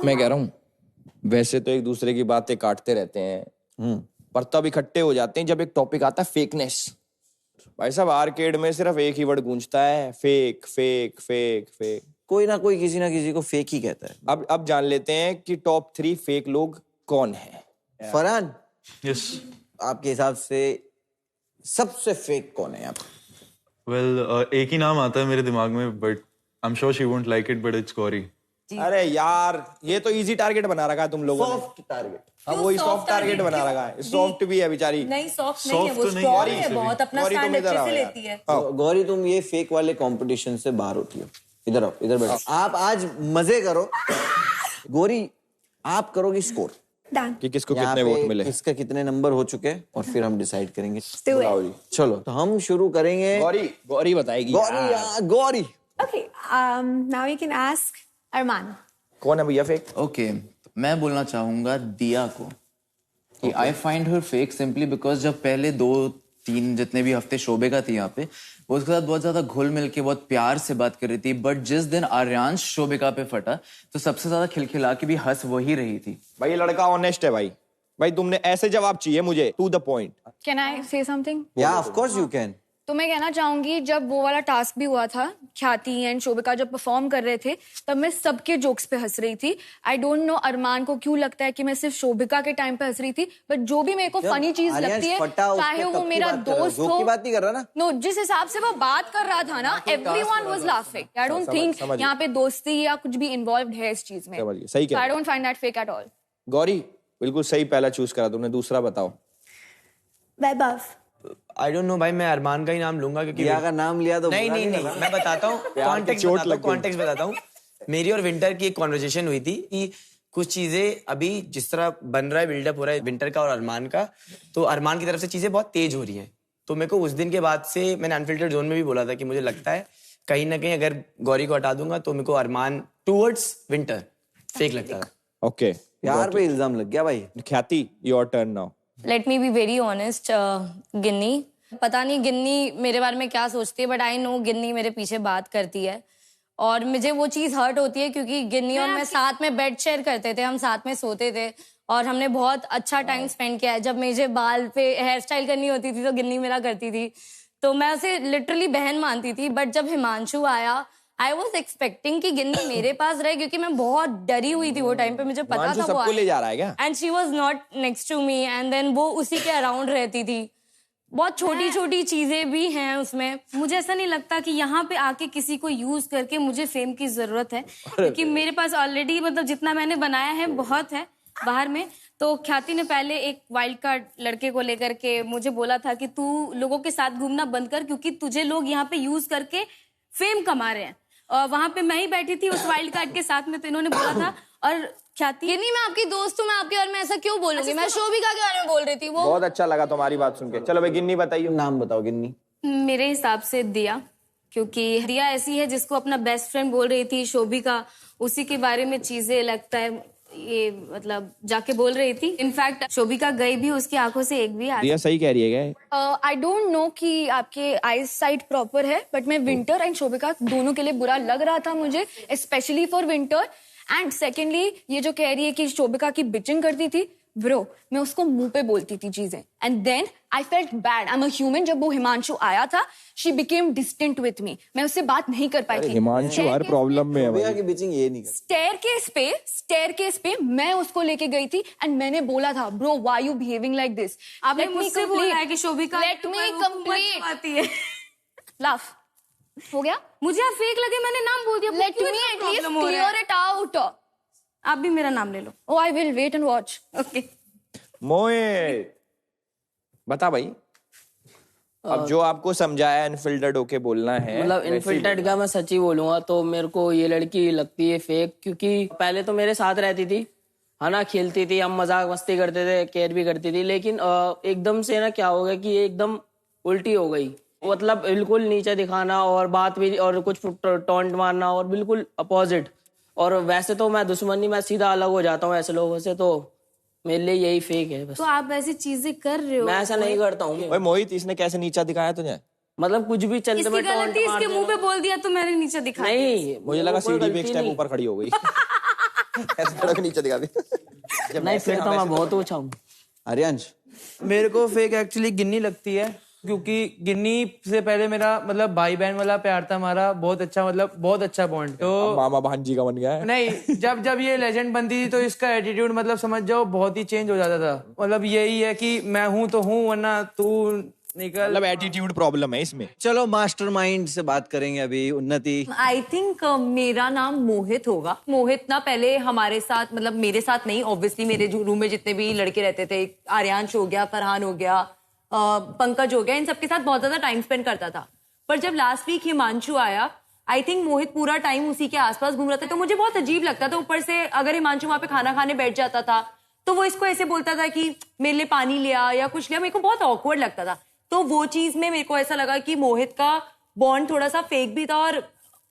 मैं कह रहा हूँ वैसे तो एक दूसरे की बातें काटते रहते हैं पर तब इकट्ठे हो जाते हैं जब एक टॉपिक आता है फेकनेस। भाई साहब आर्केड में सिर्फ एक ही वर्ड गूंजता है फेक फेक फेक फेक। कोई ना कोई किसी ना किसी को फेक ही कहता है। अब जान लेते हैं कि टॉप 3 फेक लोग कौन हैं। फरहान यस आपके हिसाब से सबसे फेक कौन है यहाँ पे? वेल एक ही नाम आता है मेरे दिमाग में but I am sure she won't like it but it's Gauri. अरे यार ये तो इजी टारगेट बना रखा है तुम लोगों ने। Soft target. हाँ वही सॉफ्ट टारगेट बना रखा है। सॉफ्ट भी है बेचारी। नहीं सॉफ्ट नहीं है वो स्ट्रॉन्ग है बहुत। अपना स्टैंड अच्छे से लेती है। गौरी तुम ये फेक वाले कंपटीशन से बाहर होती हो। इधर आओ इधर बैठो। आप आज मजे करो। गौरी आप करोगी स्कोर कि किसको कितने वोट मिले, किसका कितने नंबर हो चुके और फिर हम डिसाइड करेंगे। चलो तो हम शुरू करेंगे। गौरी बताएगी। Gauri Okay, now you can ask अरमान। कौन है भैया फेक? ओके मैं बोलना चाहूंगा दिया को कि I find her fake simply because जब पहले 2-3 जितने भी हफ्ते शोभिका थी यहाँ पे वो उसके साथ बहुत ज्यादा घुल मिल के बहुत प्यार से बात कर रही थी बट जिस दिन आर्यांश शोभिका पे फटा तो सबसे ज्यादा खिलखिला के भी हंस वही रही थी। भाई ये लड़का ऑनेस्ट है भाई तुमने ऐसे जवाब चाहिए मुझे to the point. Can I say something? या ऑफ कोर्स यू कैन। तो मैं कहना चाहूंगी जब वो वाला टास्क भी हुआ था ख्याति एंड शोभिका जब परफॉर्म कर रहे थे तब मैं सबके जोक्स पे हंस रही थी। आई डोंट नो अरमान को क्यों लगता है कि मैं सिर्फ शोभिका के टाइम पे हंस रही थी बट जो भी मेरे को फनी चीज लगती है चाहे वो मेरा दोस्त हो बात नहीं कर रहा ना। नो जिस हिसाब से वो बात कर रहा था ना everyone was laughing. I don't think यहाँ पे दोस्ती या कुछ भी इन्वॉल्व है इस चीज में। सही I don't find that fake at all. Gauri बिल्कुल सही पहला चूज करा तुमने। दूसरा बताओ। वैभव। आई डोंट नो भाई मैं अरमान का ही नाम लूंगा क्योंकि दिया का नाम लिया तो नहीं मैं बताता हूँ कॉन्टेक्स्ट बताता हूँ। मेरी और विंटर की एक कॉन्वर्जेशन हुई थी कि कुछ चीजें अभी जिस तरह बन रहा है बिल्डअप हो रहा है विंटर का और अरमान का तो अरमान की तरफ से चीजें बहुत तेज हो रही हैं। तो मेरे को उस दिन के बाद से मैंने अनफिल्टर्ड जोन में भी बोला था कि मुझे लगता है कहीं ना कहीं अगर गौरी को हटा दूंगा तो मेरे को अरमान टूवर्ड्स विंटर फेक लगता था। ओके यार पे इल्जाम लग गया भाई। Khyati your turn now. Let me be very honest Ginni पता नहीं गिन्नी मेरे बारे में क्या सोचती है बट आई नो गिन्नी मेरे पीछे बात करती है और मुझे वो चीज़ हर्ट होती है क्योंकि गिन्नी और मैं साथ में बेड शेयर करते थे। हम साथ में सोते थे और हमने बहुत अच्छा टाइम स्पेंड किया है। जब मुझे बाल पे हेयर स्टाइल करनी होती थी तो गिन्नी मेरा करती थी, तो मैं उसे लिटरली बहन मानती थी। बट जब हिमांशु आया, आई वॉज एक्सपेक्टिंग कि गिन्नी मेरे पास रहे, क्योंकि मैं बहुत डरी हुई थी वो टाइम पे, मुझे पता था वो ले जा रहा है क्या? And she was not next to me, and then वो उसी के अराउंड रहती थी। बहुत छोटी छोटी चीजें भी हैं उसमें। मुझे ऐसा नहीं लगता कि यहाँ पे आके किसी को यूज करके मुझे फेम की जरूरत है, क्योंकि मेरे पास ऑलरेडी मतलब जितना मैंने बनाया है बहुत है बाहर में। तो ख्याति ने पहले एक वाइल्ड कार्ड लड़के को लेकर के मुझे बोला था कि तू लोगों के साथ घूमना बंद कर, क्योंकि तुझे लोग यहाँ पे यूज करके फेम कमा रहे हैं। वहां पे मैं ही बैठी थी उस वाइल्ड कार्ड के साथ में, तो इन्होंने बोला था। और ख्याति, गिन्नी मैं आपकी दोस्त हूँ, मैं आपके बारे में ऐसा क्यों बोलूंगी? मैं शोभिका के बारे में बोल रही थी। वो बहुत अच्छा लगा तुम्हारी बात सुन के। चलो भाई गिन्नी बताइए, नाम बताओ गिन्नी। मेरे हिसाब से दिया, क्योंकि दिया ऐसी है जिसको अपना बेस्ट फ्रेंड बोल रही थी शोभिका, उसी के बारे में चीजें लगता है ये मतलब जाके बोल रही थी। इनफैक्ट शोभिका गई भी, उसकी आंखों से एक भी दिया सही कह रही है क्या? आई डोंट नो कि आपके आईज साइट प्रॉपर है, बट मैं विंटर एंड शोभिका दोनों के लिए बुरा लग रहा था मुझे, specially for winter. And secondly ये जो कह रही है कि शोभिका की बिचिंग करती थी, ब्रो मैं उसको मुंह पे बोलती थी चीजें, and then I felt bad, I am a human. जब वो हिमांशु आया था, she became distant with me, मैं उससे बात नहीं कर पाई थी। हिमांशु हर प्रॉब्लम में है की बिचिंग ये नहीं करती। स्टेयरकेस पे मैं उसको लेके गई थी, एंड मैंने बोला था bro why you behaving like this. आपने मुझसे बोला है कि शोभिका लेट मी कंप्लीट आती है। लाफ हो गया? मुझे आप फेक लगे, मैंने नाम बोल दिया। Let me at least clear it out. आप भी मेरा नाम ले लो। Oh, I will wait and watch. Okay. मोहित बता भाई, अब जो आपको समझाया अनफिल्टर्ड होके बोलना है। मतलब इनफिल्टर्ड का मैं सच्ची बोलूंगा तो मेरे को ये लड़की लगती है फेक, क्योंकि पहले तो मेरे साथ रहती थी, है ना, खेलती थी, हम मजाक मस्ती करते थे, केयर भी करती थी, लेकिन एकदम से ना क्या हो गया कि एकदम उल्टी हो गई। मतलब बिल्कुल नीचे दिखाना और बात भी और कुछ टॉन्ट मारना और बिल्कुल अपोजिट। और वैसे तो मैं दुश्मनी में सीधा अलग हो जाता हूँ ऐसे लोगों से, तो मेरे लिए यही फेक है बस। तो आप ऐसी चीजें कर रहे हो? मैं ऐसा नहीं करता हूँ। मोहित इसने कैसे नीचा दिखाया तुझे? मतलब कुछ भी चलते में टॉन्ट गलती इसके मुंह पे बोल दिया तो मैंने नीचे दिखाया। नहीं, मुझे लगा सीढ़ी पे एक स्टेप ऊपर खड़ी हो गई। ऐसे खड़ा के नीचे दिखा दी। नहीं फिर तो मैं बहुत ऊंचा हूँ। आर्यांश, मेरे को फेक एक्चुअली गिन्नी लगती है, क्योंकि गिन्नी से पहले मेरा मतलब भाई बहन वाला प्यार था हमारा, बहुत अच्छा, मतलब बहुत अच्छा बॉन्ड। तो मामा भांजी का बन गया है। नहीं, जब ये लेजेंड बनती थी तो इसका एटीट्यूड मतलब समझ जाओ बहुत ही चेंज हो जाता था। मतलब यही है कि मैं हूं तो हूं, वरना तू निकल। मतलब एटीट्यूड प्रॉब्लम है इसमें। चलो मास्टरमाइंड से बात करेंगे अभी। उन्नति, आई थिंक मेरा नाम मोहित होगा। मोहित ना पहले हमारे साथ, मतलब मेरे साथ नहीं, ऑब्वियसली मेरे रूम में जितने भी लड़के रहते थे, आर्यांश हो गया, फरहान हो गया, पंकज हो गया, इन सबके साथ बहुत ज्यादा टाइम स्पेंड करता था। पर जब लास्ट वीक हिमांशु आया, आई थिंक मोहित पूरा टाइम उसी के आसपास घूम रहा था, तो मुझे बहुत अजीब लगता था। ऊपर से अगर हिमांशु वहां पे खाना खाने बैठ जाता था तो वो इसको ऐसे बोलता था कि मेरे लिए पानी लिया या कुछ लिया, मेरे को बहुत ऑकवर्ड लगता था। तो वो चीज में मेरे को ऐसा लगा कि मोहित का बॉन्ड थोड़ा सा फेक भी था, और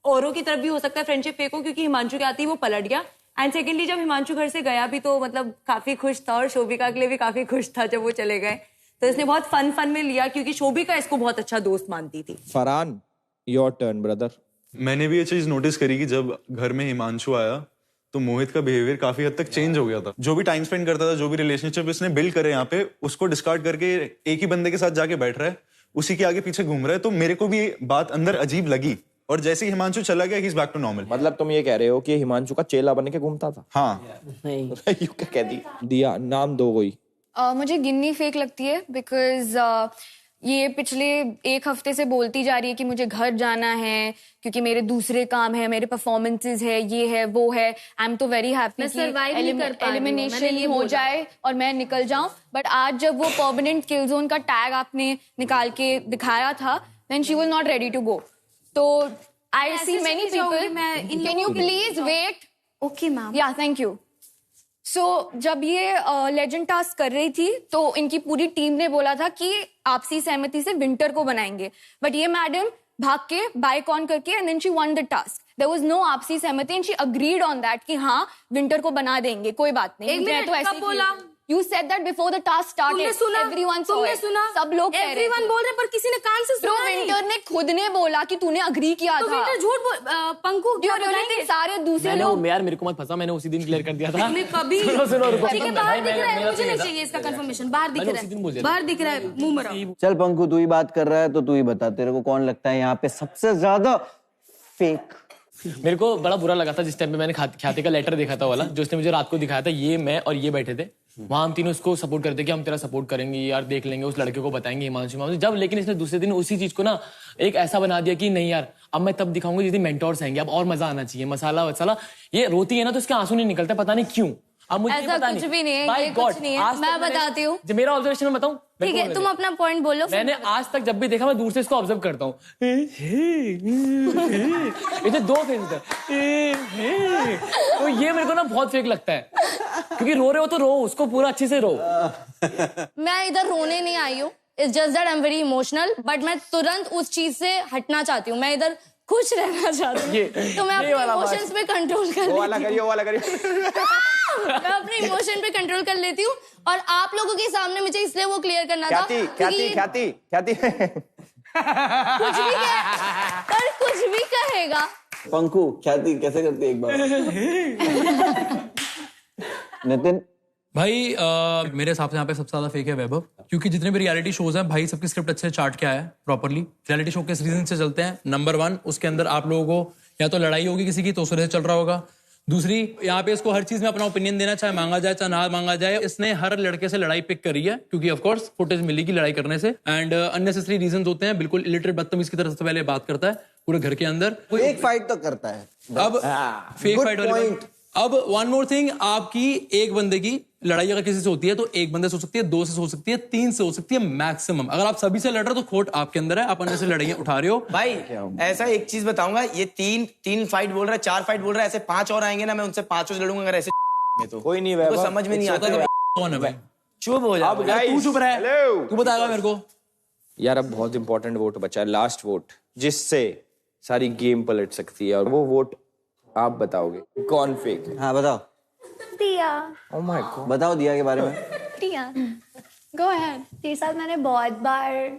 औरों की तरफ भी हो सकता है फ्रेंडशिप फेक हो, क्योंकि हिमांशु के आते ही वो पलट गया। एंड सेकेंडली जब हिमांशु घर से गया भी तो मतलब काफी खुश था, और शोभिका के लिए भी काफी खुश था जब वो चले गए। तो इसने बहुत फन में लिया, क्योंकि शोभिका इसको बहुत अच्छा दोस्त मानती थी। Farhan, your turn brother. मैंने भी ये चीज नोटिस करी कि जब घर में हिमांशु आया तो मोहित का बिहेवियर काफी हद तक चेंज हो गया था। जो भी टाइम स्पेंड करता था, जो भी रिलेशनशिप इसने बिल्ड करे यहाँ पे, उसको डिस्कार्ड करके एक ही बंदे के साथ जाके बैठ रहा है, उसी के आगे पीछे घूम रहा है। तो मेरे को भी बात अंदर अजीब लगी, और जैसे ही हिमांशु चला गया, he is back to normal. मतलब तुम ये कह रहे हो कि हिमांशु का चेला बन के घूमता था? हाँ। नहीं। यू क्या कह दी? दिया नाम दो कोई। मुझे गिन्नी फेक लगती है, बिकॉज ये पिछले एक हफ्ते से बोलती जा रही है कि मुझे घर जाना है, क्योंकि मेरे दूसरे काम है, मेरे परफॉर्मेंसेस है, ये है वो है। आई एम तो वेरी हैप्पी कि एलिमिनेशन हो जाए और मैं निकल जाऊं। बट आज जब वो परमानेंट किल जोन का टैग आपने निकाल के दिखाया था, then she was not ready to go. तो I see many people, can you please wait? Okay ma'am. या थैंक यू। सो जब ये लेजेंड टास्क कर रही थी तो इनकी पूरी टीम ने बोला था कि आपसी सहमति से विंटर को बनाएंगे, बट ये मैडम भाग के बाइक ऑन करके and then she won the task. There was no आपसी सहमति and she agreed on that कि हाँ विंटर को बना देंगे, कोई बात नहीं। एक मिनट, कब बोला? You said that before the task started. तुमने सुना? Everyone saw तुमने it. सुना? सब लोग कह रहे थे। Everyone बोल रहे पर किसी ने कान से Bro, सुना नहीं। विंटर ने खुद ने बोला कि तूने अग्री किया तो था। विंटर झूठ बोल Panku Do you really think सारे दूसरे लोग यार मेरे को मत फंसा, मैंने उसी दिन क्लियर कर दिया था। तुमने कभी सुनो रुको। ठीक है, बाहर दिख रहा है, मुझे नहीं चाहिए इसका कंफर्मेशन। बाहर दिख रहा है, बाहर दिख रहा है, मुंह मरो। चल पंकु, तू ही बात कर रहा है तो तू ही बता, तेरे को कौन लगता है यहाँ पे सबसे ज्यादा फेक? मेरे को बड़ा बुरा लगा था जिस टाइम पे मैंने ख्याति का लेटर देखा था वाला, जो उसने मुझे रात को दिखाया था। ये मैं और ये बैठे थे वहां, हम तीनों उसको सपोर्ट करते कि हम तेरा सपोर्ट करेंगे यार, देख लेंगे, उस लड़के को बताएंगे हिमांशु। जब लेकिन इसने दूसरे दिन उसी चीज को ना एक ऐसा बना दिया कि नहीं यार अब मैं तब दिखाऊंगी जिस दिन मेंटोर्स आएंगे, अब और मजा आना चाहिए, मसाला वसाला। ये रोती है ना तो इसके आंसू नहीं निकलते, पता नहीं क्यों। अब मुझे ऐसा पता कुछ भी नहीं है, ये कुछ नहीं है। मैं बताती हूँ, मेरा ऑब्जर्वेशन में बताऊं। ठीक है, तुम अपना पॉइंट बोलो। मैंने आज तक जब भी देखा मैं दूर से इसको ऑब्जर्व करता हूँ। इसे दो फेस है, तो ये मेरे को ना बहुत फेक लगता है, क्योंकि रो रहे हो तो रो, उसको पूरा अच्छे से रो। मैं इधर रोने नहीं आई हूँ, it's just that I am very emotional, but मैं तुरंत उस चीज से हटना चाहती हूँ। मैं इधर खुश रहना चाहती हूँ, तो मैं अपने इमोशंस पे कंट्रोल कर मैं अपने इमोशन पे कंट्रोल कर लेती हूँ, और आप लोगों के सामने मुझे इसलिए वो क्लियर करना था। ख्याति कुछ भी कहेगा पंकु, ख्याति कैसे करती है एक बार? नितिन भाई मेरे हिसाब से यहाँ पे सबसे ज्यादा फेक है वैभव, क्योंकि जितने भी रियलिटी शोज हैं भाई सबकी स्क्रिप्ट अच्छे से चार्ट के आया है प्रॉपरली। रियलिटी शो किस रीजन से चलते हैं? नंबर 1, उसके अंदर आप लोगों को या तो लड़ाई होगी किसी की तो उस वजह से चल रहा होगा। दूसरी, यहाँ पे इसको हर चीज में अपना ओपिनियन देना, चाहे मांगा जाए चाहे ना मांगा जाए। इसने हर लड़के से लड़ाई पिक करी है क्योंकि ऑफ कोर्स फुटेज मिलेगी लड़ाई करने से, एंड अननेसेसरी रीजंस होते हैं। बिल्कुल इलिटरेट बदतमीज की तरह से पहले बात करता है पूरे घर के अंदर। एक फाइट तो करता है, अब फेक फाइट वाली बात। अब वन मोर थिंग, आपकी एक बंदे की लड़ाई अगर किसी से होती है तो एक बंदे से हो सकती है, 2 से हो सकती है, 3 से हो सकती है मैक्सिमम। अगर आप सभी से लड़ रहे हो तो खोट आपके अंदर है, आप अन्य से लड़ाइयां उठा रहे हो। भाई ऐसा एक चीज बताऊंगा, ये 3 फाइट बोल रहा है, 4 फाइट बोल रहा है, ऐसे 5 और आएंगे ना, मैं उनसे 5 से लड़ूंगा। अगर ऐसे में तो कोई नहीं, तो समझ में नहीं आता कौन है भाई। चुप हो जा, तू चुप रह, तू बताएगा मेरे को। यार अब बहुत इंपॉर्टेंट वोट बचा है, लास्ट वोट, जिससे सारी गेम पलट सकती है, और वो वोट आप बताओगे कौन फेक है। हाँ बताओ। दिया। ओह माय गॉड, बताओ दिया के बारे में। दिया, गो अहेड। तेरे साथ मैंने बहुत बार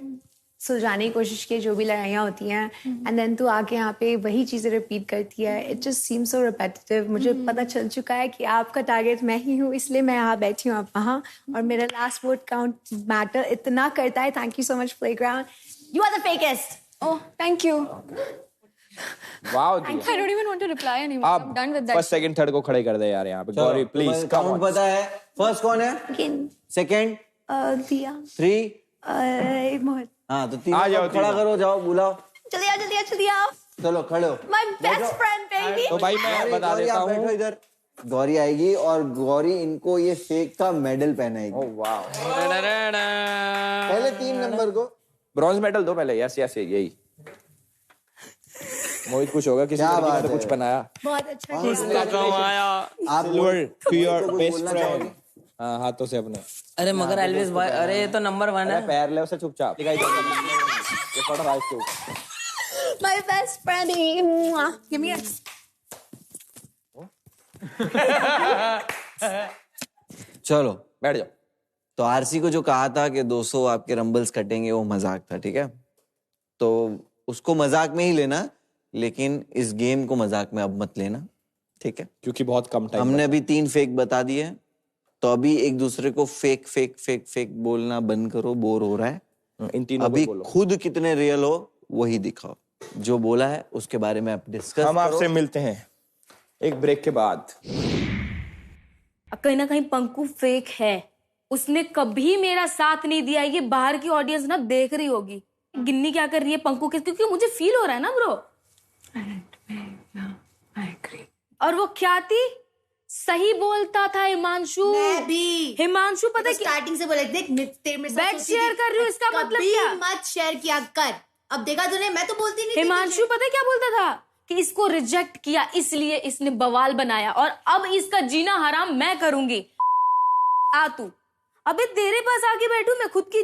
सुलझाने की कोशिश की जो भी लड़ाइयाँ होती हैं, एंड देन तू आके यहाँ पे वही चीजें रिपीट करती है। It just seems so repetitive. मुझे पता चल चुका है कि आपका टारगेट मैं ही हूँ, इसलिए मैं यहाँ बैठी हूँ, आप वहाँ, और मेरा लास्ट वोट काउंट मैटर इतना करता है। Thank you so much playground, you are the fakest. Oh thank you. Wow, I don't even want to reply anymore. आप I'm done with that. First second third को खड़े कर दे यार यहाँ पे। गौरी प्लीज, काउंट पता है? फर्स्ट कौन है? सेकंड दिया। 3 मोहित। हाँ तो 3 खड़ा करो, जाओ बुलाओ। जल्दी आओ, जल्दी आओ, जल्दी आओ। चलो खड़े हो। My best friend, baby. तो भाई मैं बता गौरी, देता आप बैठो हूँ। इधर। गौरी आएगी और गौरी इनको ये फेक का मेडल पहनाएगी। ओह वाओ, पहले 3 नंबर को ब्रॉन्ज मेडल दो पहले। यस यस, यही मोहित कुछ होगा, किसी लड़की ने तो कुछ बनाया। बहुत अच्छा आप टू योर बेस्ट फ्रेंड। हाँ, हाथों से अपने। अरे मगर एल्विस भाई, अरे ये तो नंबर 1 है। पैर ले उसे चुपचाप। ये पड़ रहा है इसके ऊपर। My best friend. Give me a. चलो बैठ जाओ। तो आरसी को जो कहा था कि 200 आपके रंबल्स कटेंगे, वो मजाक था, ठीक है? तो उसको मजाक में ही लेना, लेकिन इस गेम को मजाक में अब मत लेना, ठीक है? क्योंकि बहुत कम टाइम। हमने अभी 3 फेक बता दिए, तो अभी एक दूसरे को फेक फेक फेक फेक बोलना बंद करो, बोर हो रहा है। इन तीनों अभी को बोलो। खुद कितने रियल हो वही दिखाओ। जो बोला है उसके बारे में आप डिस्कस हम आपसे मिलते हैं एक ब्रेक के बाद। कहीं ना कहीं पंकु फेक है, उसने कभी मेरा साथ नहीं दिया। ये बाहर की ऑडियंस ना देख रही होगी गिन्नी क्या कर रही है पंकु के, क्योंकि मुझे फील हो रहा है ना ब्रो। और वो ख्याति सही बोलता था। हिमांशु भी, हिमांशु पता है स्टार्टिंग से बोले, देख तेरे में बेड शेयर कर रही हूँ, इसका मतलब क्या? मत शेयर किया कर। अब देखा तूने, मैं तो बोलती नहीं। हिमांशु पता है क्या बोलता था कि इसको रिजेक्ट किया इसलिए इसने बवाल बनाया, और अब इसका जीना हराम मैं करूंगी। आ तू अबे तेरे पास आके बैठू मैं खुद की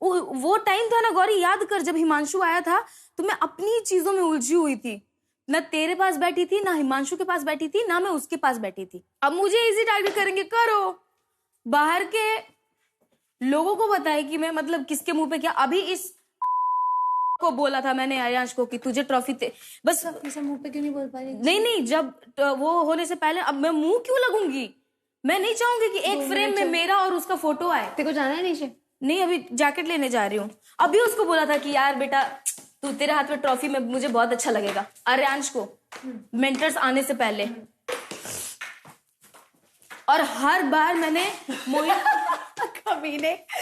वो टाइम था ना गौरी, याद कर जब हिमांशु आया था तो मैं अपनी चीजों में उलझी हुई थी। ना तेरे पास बैठी थी, ना हिमांशु के पास बैठी थी, ना मैं उसके पास बैठी थी। अब मुझे इजी टारगेट करेंगे, करो बाहर के लोगों को बताए कि मैं मतलब किसके मुंह पे क्या। अभी इस को बोला था मैंने आयांश को कि तुझे ट्रॉफी बस किसी मुंह पे क्यों नहीं बोल पा रही? नहीं, जब वो होने से पहले अब मैं मुंह क्यों लगूंगी? मैं नहीं चाहूंगी कि एक फ्रेम में मेरा और उसका फोटो आए। तेरे को जाना है नीचे? नहीं, अभी जैकेट लेने जा रही हूँ। अभी उसको बोला था कि यार बेटा तू तेरे हाथ में ट्रॉफी में मुझे बहुत अच्छा लगेगा, आर्यांश को मेंटर्स आने से पहले। और हर बार मैंने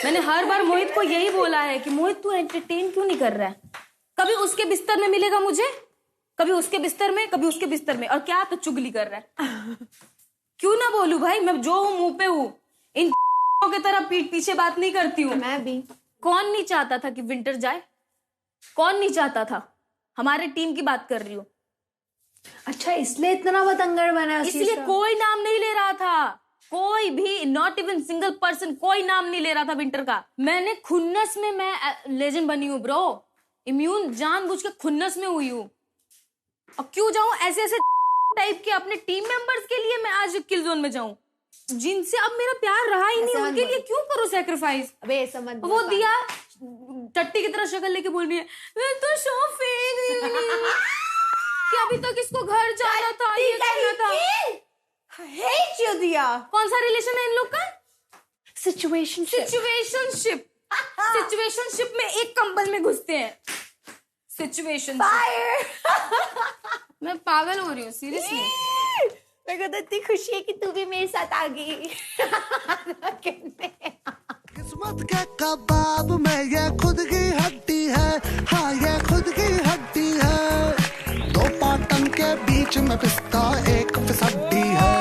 मैंने हर बार मोहित को यही बोला है कि मोहित तू एंटरटेन क्यों नहीं कर रहा है? कभी उसके बिस्तर में मिलेगा मुझे, कभी उसके बिस्तर में, कभी उसके बिस्तर में, और क्या तो चुगली कर रहा है। क्यों ना बोलूं भाई, मैं जो हूं मुंह पे हूं, इन की तरह पीठ पीछे बात नहीं करती हूँ। मैं भी। कौन नहीं चाहता था कि विंटर जाए? कौन नहीं चाहता था? हमारे टीम की बात कर रही हूँ। अच्छा, इसलिए इतना बतंगड़ बना है? इसलिए कोई नाम नहीं ले रहा था, कोई भी, नॉट इवन सिंगल पर्सन, कोई नाम नहीं ले रहा था विंटर का। मैंने खुन्नस में मैं लेजेंड बनी हूँ ब्रो, इम्यून जानबूझ के खुन्नस में हुई हूँ। और क्यों जाऊं ऐसे ऐसे टाइप के अपने टीम मेंबर्स के लिए? मैं आज किल जोन में जाऊं जिनसे अब मेरा प्यार रहा ही नहीं, उनके लिए क्यों करो सैक्रिफाइस? अबे समझ वो दिया टट्टी की तरह शक्ल लेके बोल रही है मैं तो शो फेंक कि अभी तक इसको घर जाना था, ये करना था। Hate you, दिया। कौन सा रिलेशन है इन लोग का? सिचुएशनशिप में एक कंबल में घुसते हैं। सिचुएशन मैं पागल हो रही हूँ सीरियसली। मेरे को तो इतनी खुशी है कि तू भी मेरे साथ आ गई। किस्मत के कबाब में ये खुद की हड्डी है, हाँ ये खुद की हड्डी है। दो पाटन के बीच में पिस्ता एक फिसड्डी है।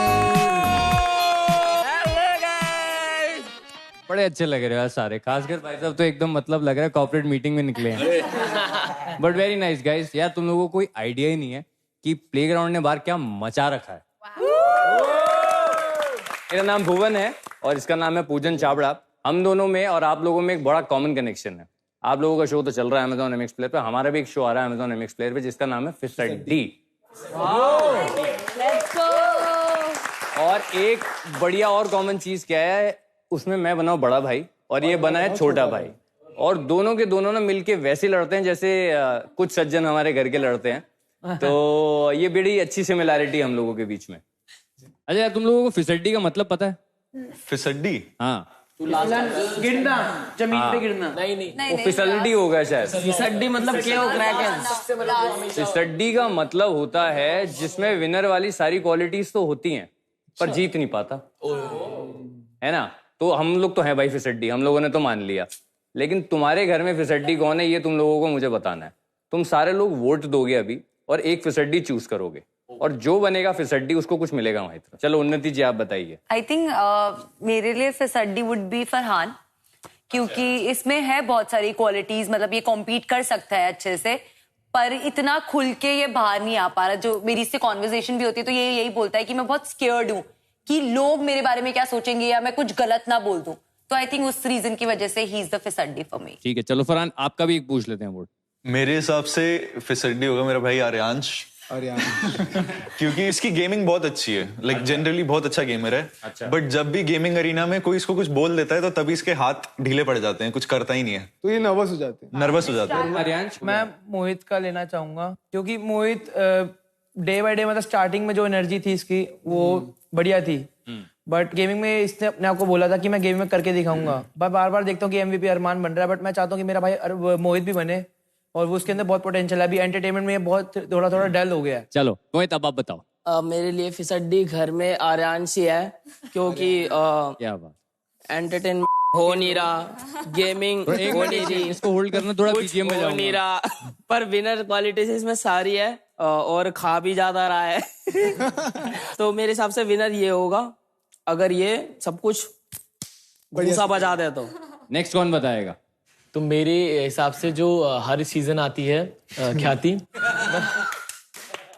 बड़े अच्छे लग रहे हो सारे, खासकर भाई साहब तो एकदम मतलब लग रहा है कॉर्पोरेट मीटिंग में निकले हैं। But very nice guys. यार तुम लोगों को कोई आइडिया ही नहीं है कि प्लेग्राउंड ने बाहर क्या मचा रखा है। मेरा नाम भुवन है और इसका नाम है पूजन चावड़ा। हम दोनों में और आप लोगों में एक बड़ा कॉमन कनेक्शन है। आप लोगों का शो तो चल रहा है Amazon MX प्लेयर पे, हमारा भी एक शो आ रहा है Amazon MX प्लेयर पे जिसका नाम है फिसड्डी। और एक बढ़िया और कॉमन चीज क्या है, उसमें मैं बना हूं बड़ा भाई और ये बना है छोटा भाई, और दोनों के दोनों ना मिलके वैसे लड़ते हैं जैसे कुछ सज्जन हमारे घर के लड़ते हैं। तो ये बड़ी अच्छी सिमिलैरिटी हम लोगों के बीच में। अच्छा यार, तुम लोगों को फिसड्डी का मतलब पता है? फिसड्डी? हाँ, गिरना, जमीन पे गिरना। नहीं, वो फिसड्डी होगा शायद। फिसड्डी मतलब क्या हो? क्रैकन। फिसड्डी का मतलब होता है जिसमें विनर वाली सारी क्वालिटीज तो होती हैं पर जीत नहीं पाता, है ना? तो हम लोग तो हैं भाई फिसड्डी, हम लोगों ने तो मान लिया। लेकिन तुम्हारे घर में फिसड्डी कौन है ये तुम लोगों को मुझे बताना है। तुम सारे लोग वोट दोगे अभी और एक फिसड्डी चूज करोगे और जो बनेगा फिसड्डी उसको कुछ मिलेगा वहीं तरफ। चलो उन्नति जी आप बताइए। आई थिंक मेरे लिए फिसड्डी वुड बी फरहान, क्योंकि इसमें है बहुत सारी क्वालिटीज, मतलब ये कॉम्पीट कर सकता है अच्छे से, पर इतना खुल के ये बाहर नहीं आ पा रहा। जो मेरी इससे कॉन्वर्सेशन भी होती है तो ये यही बोलता है कि मैं बहुत स्केयर्ड हूँ कि लोग मेरे बारे में क्या सोचेंगे या मैं कुछ गलत ना बोल दूं। तो आई थिंक उस रीजन की वजह से ही इज द फिसड्डी फॉर मी। ठीक है, चलो फरहान आपका भी एक पूछ लेते हैं वोट। मेरे हिसाब से फिसड्डी होगा मेरा भाई आर्यांश। क्योंकि इसकी गेमिंग बहुत अच्छी है, लाइक जनरली बहुत अच्छा गेमर है। अच्छा। बट जब भी गेमिंग अरीना में कोई इसको कुछ बोल देता है तो तभी इसके हाथ ढीले पड़ जाते हैं, कुछ करता ही नहीं है, तो ये नर्वस हो जाते हैं। आर्यांश, मैं मोहित का लेना चाहूंगा क्योंकि मोहित डे बाय डे मतलब स्टार्टिंग में जो एनर्जी थी इसकी वो बढ़िया थी, बट गेमिंग में इसने अपने आप को बोला था कि मैं गेमिंग में करके दिखाऊंगा। मैं बार बार देखता हूँ कि MVP अरमान बन रहा है, बट मैं चाहता हूँ कि मेरा भाई मोहित भी बने और वो उसके अंदर बहुत पोटेंशियल है। अभी एंटरटेनमेंट में बहुत थोड़ा डल हो गया है। चलो मोहित अब आप बताओ। मेरे लिए फिसड्डी घर में आर्यांश ही है, क्योंकि क्या बात, एंटरटेन हो नहीं रहा, गेमिंग हो नहीं रही, इसको होल्ड करना थोड़ा BGM में हो नहीं रहा, पर विनर क्वालिटीज इसमें सारी है और खा भी ज्यादा रहा है। तो मेरे हिसाब से विनर ये होगा अगर ये सब कुछ घूसा बजा दे तो। नेक्स्ट कौन बताएगा? तो मेरे हिसाब से जो हर सीजन आती है ख्याति,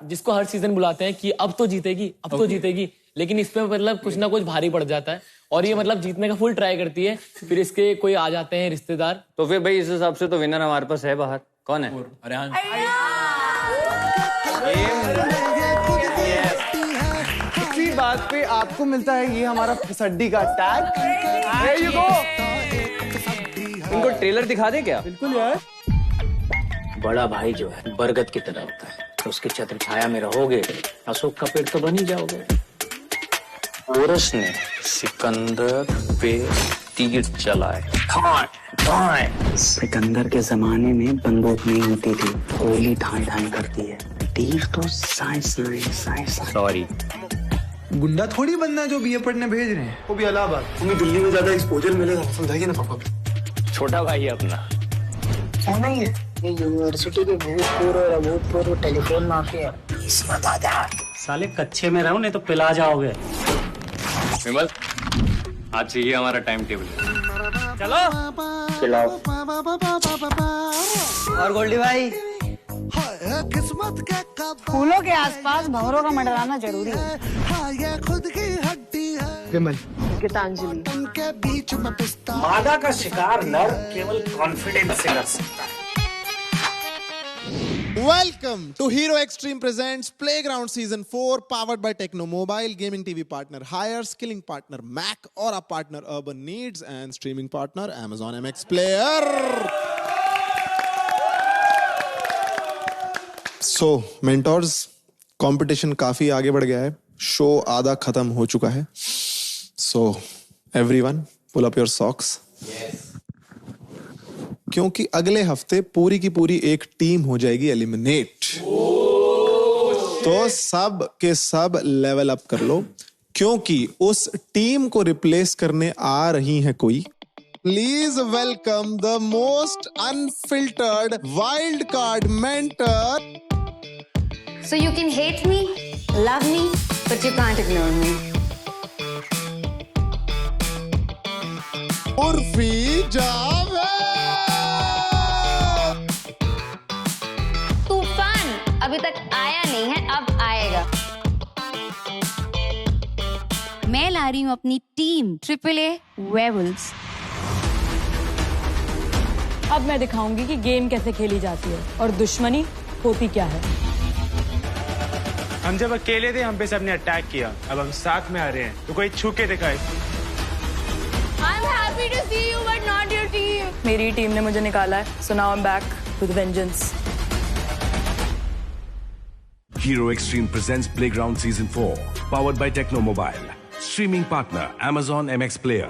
जिसको हर सीजन बुलाते हैं कि अब तो जीतेगी, अब तो जीतेगी, लेकिन इसमें मतलब कुछ ना कुछ भारी पड़ जाता है और ये मतलब जीतने का फुल ट्राई करती है, फिर इसके कोई आ जाते हैं रिश्तेदार। तो फिर भाई इस हिसाब से तो विनर हमारे पास है बाहर। कौन है? अरियान। इसी बात पे पे आपको मिलता है ये हमारा फिसड्डी का टैग। There you go। इनको ट्रेलर दिखा दे क्या? बिल्कुल यार। बड़ा भाई जो है बरगद की तरह होता है, तो उसकी छत्र छाया में रहोगे अशोक का पेड़ तो बन ही जाओगे। पोरस ने सिकंदर पे तीर चलाए। सिकंदर के जमाने में बंदूक नहीं होती थी, गोली ढाई ढाई करती है, तीर तो साइंस। सॉरी, गुंडा थोड़ी बनना जो बीए पढ़ने भेज रहे हैं, वो भी इलाहाबाद। तुम्हें दिल्ली में ज्यादा एक्सपोजर मिलेगा, समझाइए ना पापा। छोटा भाई है अपना। नहीं है ये यूनिवर्सिटी के भूतपूर्व और अभूतपूर्व टेलीफोन माफिया। इसमें दादा साले कच्चे में रहो नहीं तो पिला जाओगे। विमल, आज चाहिए हमारा टाइम टेबल। चलो खिलाओ। और गोल्डी भाई, किस्मत के फूलों के आसपास भंवरों का मंडराना जरूरी है। हाँ ये खुद की हड्डी है। विमल, गीतांजलि। उनके बीच में पिस्ता। मादा का शिकार नर केवल कॉन्फिडेंस से कर सकता है। Welcome to Hero Extreme presents Playground Season 4 powered by Techno Mobile, gaming TV partner Hire, skilling partner Mac और our partner Urban Needs and streaming partner Amazon MX Player. So, mentors, competition काफी आगे बढ़ गया है, show आधा खत्म हो चुका है. So, everyone, pull up your socks. Yes. क्योंकि अगले हफ्ते पूरी की पूरी एक टीम हो जाएगी एलिमिनेट। तो सब के सब लेवल अप कर लो, क्योंकि उस टीम को रिप्लेस करने आ रही है कोई। Please welcome the most unfiltered wild card mentor. So you can hate me, love me, but you can't ignore me. Urfi Javed. अभी तक आया नहीं है, अब आएगा। मैं ला रही हूँ अपनी टीम AAA वेयरवुल्व्स। अब मैं दिखाऊंगी कि गेम कैसे खेली जाती है और दुश्मनी होती क्या है। हम जब अकेले थे हम पे सबने अटैक किया, अब हम साथ में आ रहे हैं तो कोई छू के दिखाए। I'm happy to see you, but not your team. मेरी टीम ने मुझे निकाला है, so now I'm back with vengeance. Hero Extreme presents Playground Season 4, powered by Techno Mobile. Streaming partner Amazon MX Player.